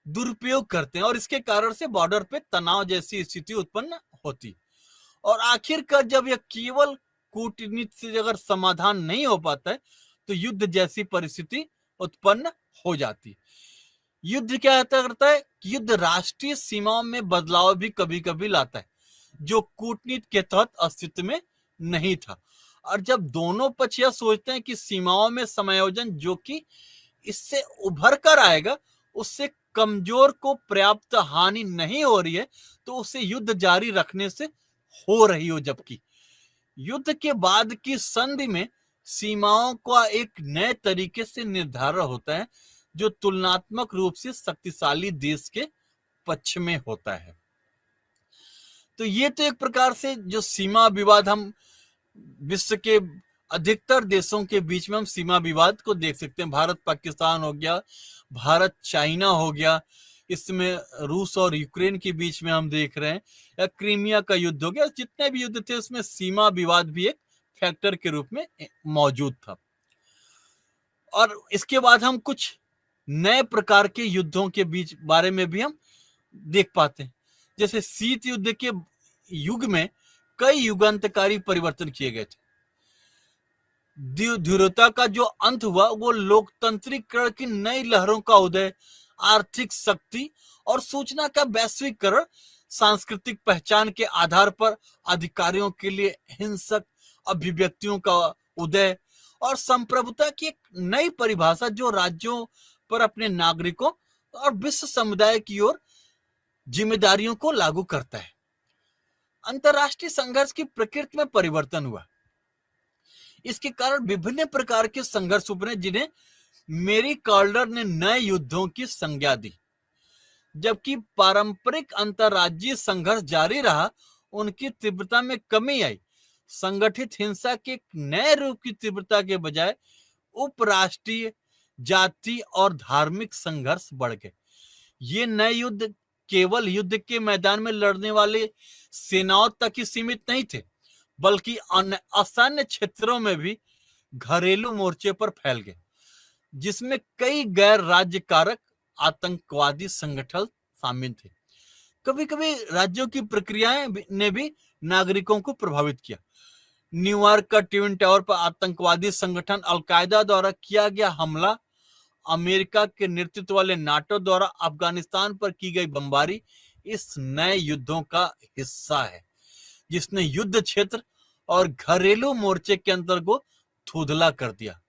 दुरुपयोग करते हैं, और इसके कारण से बॉर्डर पे तनाव जैसी स्थिति उत्पन्न होती। और आखिरकार जब यह केवल कूटनीति से अगर समाधान नहीं हो पाता है तो युद्ध जैसी परिस्थिति उत्पन्न हो जाती है। युद्ध क्या करता है कि युद्ध राष्ट्रीय सीमाओं में बदलाव भी कभी कभी लाता है, जो कूटनीति के तहत अस्तित्व में नहीं था। और जब दोनों पक्ष यह सोचते हैं कि सीमाओं में समायोजन जो कि इससे उभर कर आएगा उससे कमजोर को पर्याप्त हानि नहीं हो रही है, तो उसे युद्ध जारी रखने से हो रही हो, जबकि युद्ध के बाद की संधि में सीमाओं का एक नए तरीके से निर्धारण होता है जो तुलनात्मक रूप से शक्तिशाली देश के पक्ष में होता है। तो ये तो एक प्रकार से जो सीमा विवाद हम विश्व के अधिकतर देशों के बीच में हम सीमा विवाद को देख सकते हैं। भारत पाकिस्तान हो गया, भारत चाइना हो गया, इसमें रूस और यूक्रेन के बीच में हम देख रहे हैं, या क्रीमिया का युद्ध हो गया, जितने भी युद्ध थे उसमें सीमा विवाद भी एक फैक्टर के रूप में मौजूद था। और इसके बाद हम कुछ नए प्रकार के युद्धों के बीच बारे में भी हम देख पाते हैं। जैसे शीत युद्ध के युग में कई युगांतकारी परिवर्तन किए गए थे। ध्रुवता का जो अंत हुआ वो लोकतंत्रीकरण की नई लहरों का उदय, आर्थिक शक्ति और सूचना का वैश्वीकरण, सांस्कृतिक पहचान के आधार पर अधिकारियों के लिए हिंसक अभिव्यक्तियों का उदय और संप्रभुता की एक नई परिभाषा जो राज्यों पर अपने नागरिकों और विश्व समुदाय की ओर जिम्मेदारियों को लागू करता है। अंतरराष्ट्रीय संघर्ष की प्रकृति में परिवर्तन हुआ। इसके कारण विभिन्न प्रकार के संघर्ष उभरे, जिन्हें मेरी कार्डर ने नए युद्धों की संज्ञा दी। जबकि पारंपरिक अंतरराज्यीय संघर्ष जारी रहा, उनकी तीव्रता में कमी आई। संगठित हिंसा के नए रूप की तीव्रता के बजाय उपराष्ट्रीय, जाति और धार्मिक संघर्ष बढ़ गए। ये नए युद्ध केवल युद्ध के मैदान में लड़ने वाले सेनाओं तक ही सीमित नहीं थे, बल्कि अन्य असैन्य क्षेत्रों में भी घरेलू मोर्चे पर फैल गए, जिसमें कई गैर राज्य कारक आतंकवादी संगठन शामिल थे। कभी कभी राज्यों की प्रक्रियाएं ने भी नागरिकों को प्रभावित किया। न्यूयॉर्क का ट्विन टावर पर आतंकवादी संगठन अलकायदा द्वारा किया गया हमला, अमेरिका के नेतृत्व वाले नाटो द्वारा अफगानिस्तान पर की गई बमबारी इस नए युद्धों का हिस्सा है, जिसने युद्ध क्षेत्र और घरेलू मोर्चे के अंतर को धुंधला कर दिया।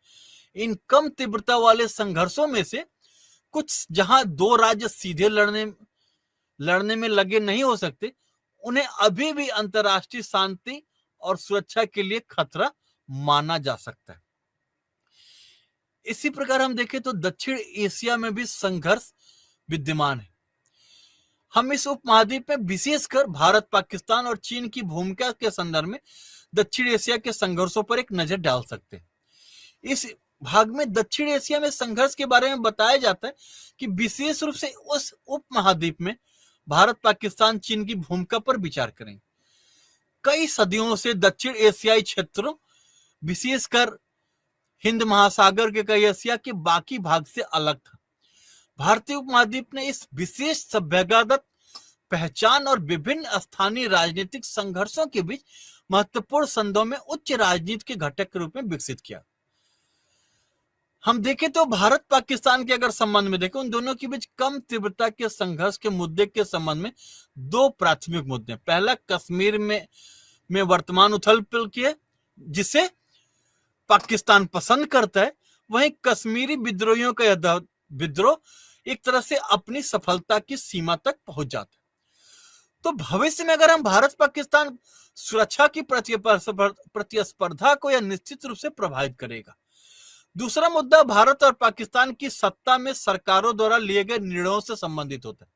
इन कम तीव्रता वाले संघर्षों में से कुछ, जहां दो राज्य सीधे लड़ने में लगे नहीं हो सकते, उन्हें अभी भी अंतरराष्ट्रीय शांति और सुरक्षा के लिए खतरा माना जा सकता है। इसी प्रकार हम देखें तो दक्षिण एशिया में भी संघर्ष विद्यमान है। हम इस उपमहाद्वीप में विशेषकर भारत, पाकिस्तान और चीन की भूमिका के संदर्भ में दक्षिण एशिया के संघर्षों पर एक नजर डाल सकते हैं। इस भाग में दक्षिण एशिया में संघर्ष के बारे में बताया जाता है कि विशेष रूप से उस उपमहाद्वीप में भारत, पाकिस्तान, चीन की भूमिका पर विचार करेंगे। कई सदियों से दक्षिण एशियाई क्षेत्रों, विशेषकर हिंद महासागर के कई एशिया के बाकी भाग से अलग था। भारतीय उपमहाद्वीप ने इस विशेष सभ्यतागत पहचान और विभिन्न स्थानीय राजनीतिक संघर्षों के बीच महत्वपूर्ण संदर्भों में उच्च राजनीति के घटक के रूप में विकसित किया। हम देखें तो भारत पाकिस्तान के अगर संबंध में देखें, उन दोनों के बीच कम तीव्रता के संघर्ष के मुद्दे के संबंध में दो प्राथमिक मुद्दे। पहला, कश्मीर में वर्तमान उथल पुथल की है, जिसे पाकिस्तान पसंद करता है। वहीं कश्मीरी विद्रोहियों का विद्रोह एक तरह से अपनी सफलता की सीमा तक पहुंच जाता है। तो भविष्य में अगर हम भारत पाकिस्तान सुरक्षा की प्रतिस्पर्धा को यह निश्चित रूप से प्रभावित करेगा। दूसरा मुद्दा भारत और पाकिस्तान की सत्ता में सरकारों द्वारा लिए गए निर्णयों से संबंधित होता है।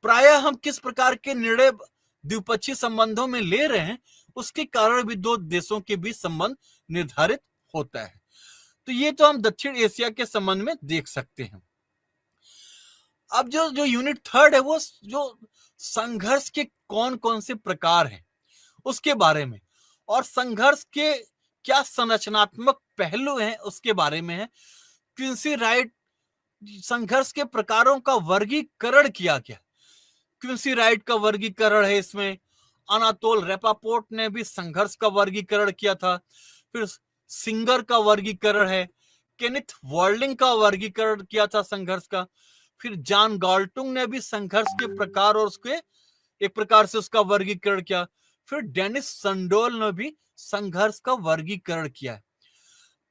प्रायः हम किस प्रकार के निर्णय द्विपक्षीय संबंधों में ले रहे हैं, उसके कारण भी दो देशों के बीच संबंध निर्धारित होता है। तो ये तो हम दक्षिण एशिया के संबंध में देख सकते हैं। अब जो यूनिट थर्ड है, वो जो संघर्ष के कौन कौन से प्रकार हैं उसके बारे में, और संघर्ष के क्या संरचनात्मक पहलू हैं उसके बारे में है। क्विंसी राइट संघर्ष के प्रकारों का वर्गीकरण किया गया। क्विंसी राइट का वर्गीकरण है इसमें। अनातोल रेपापोर्ट ने भी संघर्ष का वर्गीकरण किया था। फिर सिंगर का वर्गीकरण है। केनिथ वर्लिंग का वर्गीकरण किया था संघर्ष का। फिर जॉन गाल्टुंग ने भी संघर्ष के प्रकार और उसके एक प्रकार से उसका वर्गीकरण किया। फिर डेनिस संडोल ने भी संघर्ष का वर्गीकरण किया है।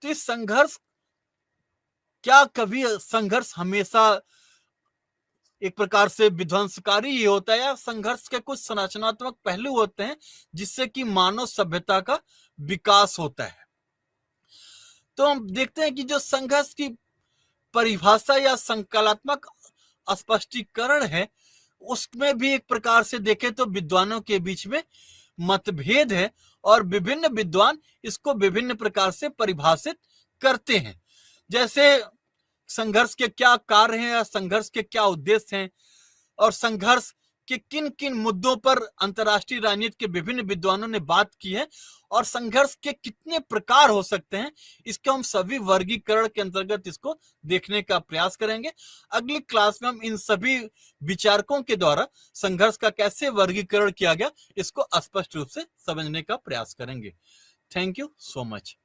तो इस संघर्ष, क्या कभी संघर्ष हमेशा एक प्रकार से विध्वंसकारी ही होता है, या संघर्ष के कुछ संरचनात्मक पहलू होते हैं जिससे कि मानव सभ्यता का विकास होता है? तो हम देखते हैं कि जो संघर्ष की परिभाषा या संकलात्मक स्पष्टीकरण है, उसमें भी एक प्रकार से देखें तो विद्वानों के बीच में मतभेद है, और विभिन्न विद्वान इसको विभिन्न प्रकार से परिभाषित करते हैं। जैसे संघर्ष के क्या कार्य हैं, संघर्ष के क्या उद्देश्य हैं, और संघर्ष के किन किन मुद्दों पर अंतर्राष्ट्रीय राजनीति के विभिन्न विद्वानों ने बात की है, और संघर्ष के कितने प्रकार हो सकते हैं, इसको हम सभी वर्गीकरण के अंतर्गत इसको देखने का प्रयास करेंगे। अगली क्लास में हम इन सभी विचारकों के द्वारा संघर्ष का कैसे वर्गीकरण किया गया, इसको स्पष्ट रूप से समझने का प्रयास करेंगे। Thank you so much.